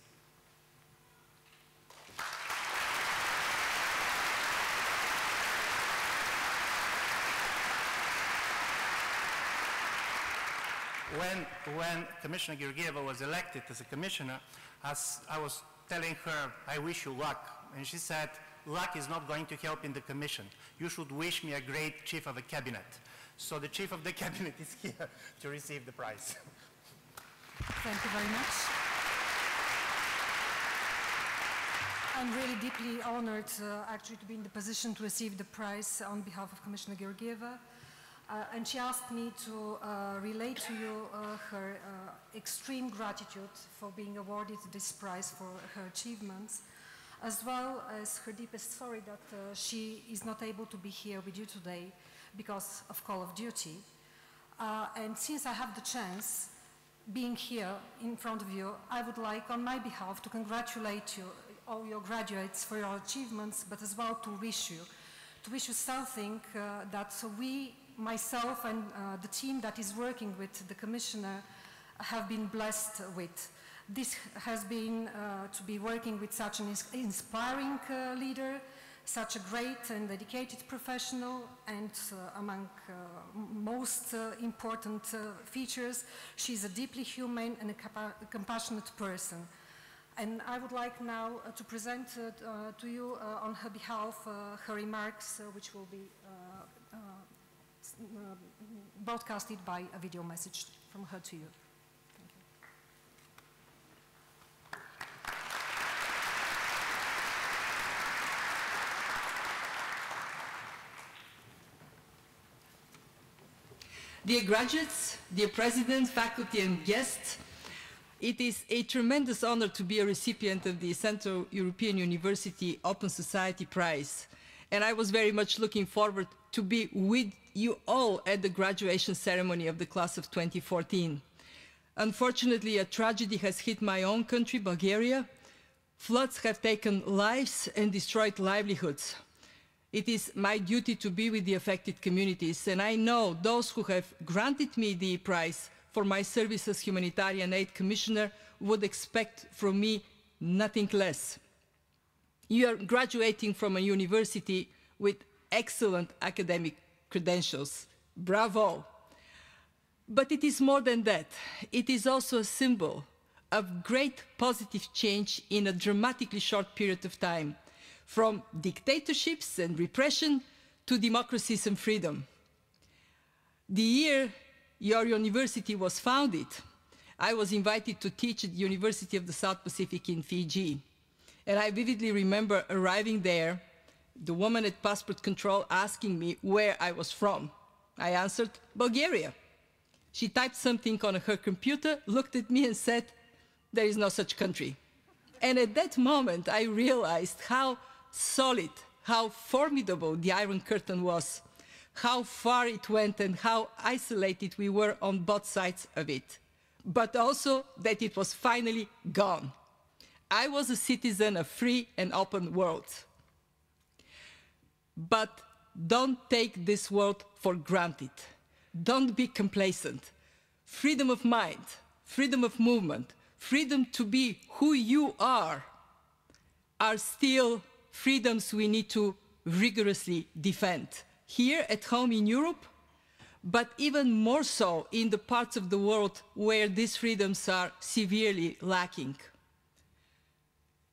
When Commissioner Georgieva was elected as a commissioner, as I was telling her, I wish you luck. And she said, luck is not going to help in the commission. You should wish me a great chief of the cabinet. So the chief of the cabinet is here to receive the prize. Thank you very much. I'm really deeply honored actually to be in the position to receive the prize on behalf of Commissioner Georgieva. And she asked me to relay to you her extreme gratitude for being awarded this prize for her achievements, as well as her deepest sorry that she is not able to be here with you today because of call of duty. And since I have the chance, being here in front of you, I would like on my behalf to congratulate you, all your graduates, for your achievements, but as well to wish you something that we, myself and the team that is working with the Commissioner have been blessed with. This has been to be working with such an inspiring leader, such a great and dedicated professional, and among most important features, she's a deeply humane and a compassionate person. And I would like now to present to you on her behalf her remarks, which will be broadcasted by a video message from her to you. Thank you. Dear graduates, dear President, faculty and guests, it is a tremendous honor to be a recipient of the Central European University Open Society Prize. And I was very much looking forward to be with you all at the graduation ceremony of the class of 2014. Unfortunately, a tragedy has hit my own country, Bulgaria. Floods have taken lives and destroyed livelihoods. It is my duty to be with the affected communities, and I know those who have granted me the prize for my service as Humanitarian Aid Commissioner would expect from me nothing less. You are graduating from a university with excellent academic credentials. Bravo! But it is more than that. It is also a symbol of great positive change in a dramatically short period of time, from dictatorships and repression to democracies and freedom. The year your university was founded, I was invited to teach at the University of the South Pacific in Fiji. And I vividly remember arriving there, the woman at passport control asking me where I was from. I answered, Bulgaria. She typed something on her computer, looked at me and said, there is no such country. And at that moment, I realized how solid, how formidable the Iron Curtain was, how far it went and how isolated we were on both sides of it, but also that it was finally gone. I was a citizen of a free and open world. But don't take this world for granted. Don't be complacent. Freedom of mind, freedom of movement, freedom to be who you are still freedoms we need to rigorously defend. Here at home in Europe, but even more so in the parts of the world where these freedoms are severely lacking.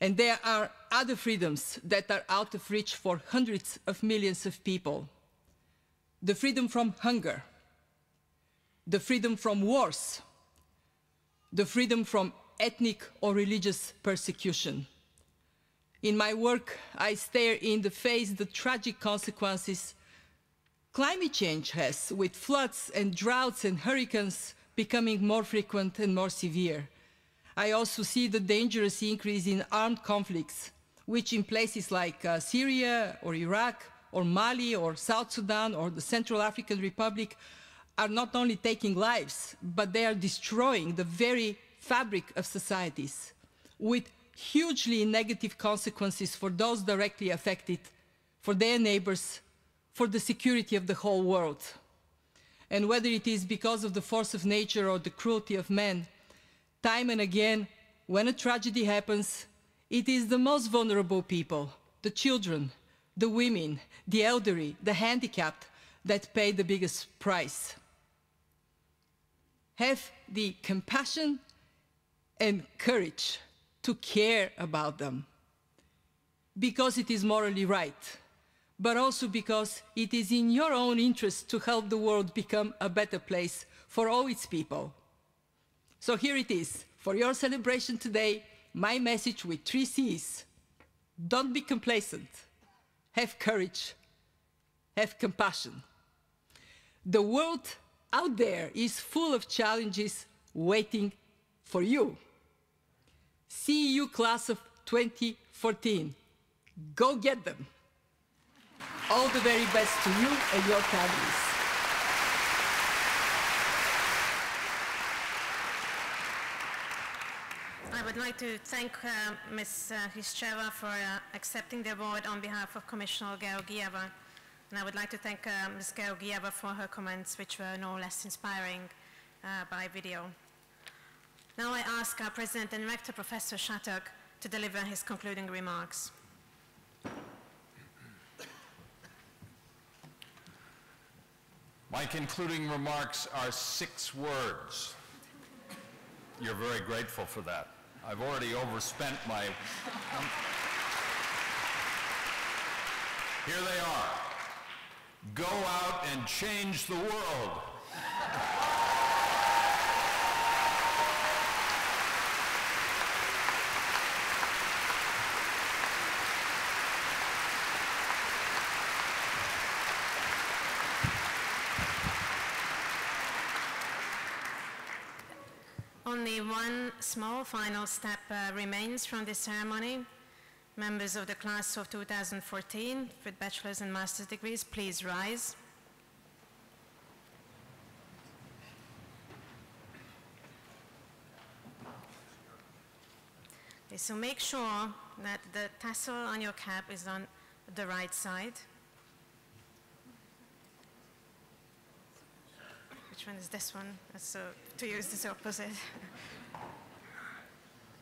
And there are other freedoms that are out of reach for hundreds of millions of people. The freedom from hunger, the freedom from wars, the freedom from ethnic or religious persecution. In my work, I stare in the face the tragic consequences climate change has, with floods and droughts and hurricanes becoming more frequent and more severe. I also see the dangerous increase in armed conflicts, which in places like Syria or Iraq or Mali or South Sudan or the Central African Republic are not only taking lives, but they are destroying the very fabric of societies, with hugely negative consequences for those directly affected, for their neighbors, for the security of the whole world. And whether it is because of the force of nature or the cruelty of man, time and again, when a tragedy happens, it is the most vulnerable people, the children, the women, the elderly, the handicapped, that pay the biggest price. Have the compassion and courage to care about them, because it is morally right, but also because it is in your own interest to help the world become a better place for all its people. So here it is, for your celebration today, my message with 3 C's. Don't be complacent. Have courage. Have compassion. The world out there is full of challenges waiting for you. CEU class of 2014, go get them. All the very best to you and your families. I would like to thank Ms. Georgieva for accepting the award on behalf of Commissioner Georgieva. And I would like to thank Ms. Georgieva for her comments, which were no less inspiring by video. Now I ask our President and Rector, Professor Shattuck, to deliver his concluding remarks. My concluding remarks are 6 words. You're very grateful for that. I've already overspent my... Here they are. Go out and change the world. Only one small final step remains from this ceremony. Members of the class of 2014 with bachelor's and master's degrees, please rise. Okay, so make sure that the tassel on your cap is on the right side. Which one is this one? So to use this opposite.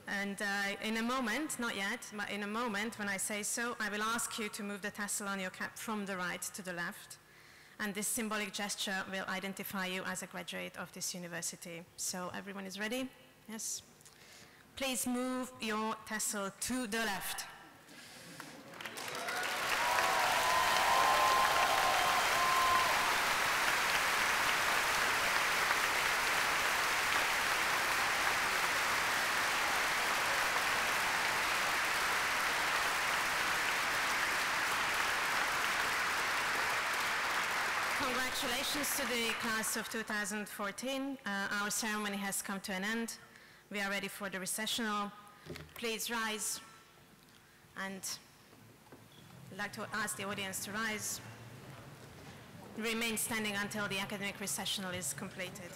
And in a moment, not yet, but in a moment when I say so, I will ask you to move the tassel on your cap from the right to the left. And this symbolic gesture will identify you as a graduate of this university. So everyone is ready? Yes? Please move your tassel to the left. Congratulations to the class of 2014. Our ceremony has come to an end. We are ready for the recessional. Please rise. And I'd like to ask the audience to rise. Remain standing until the academic recessional is completed.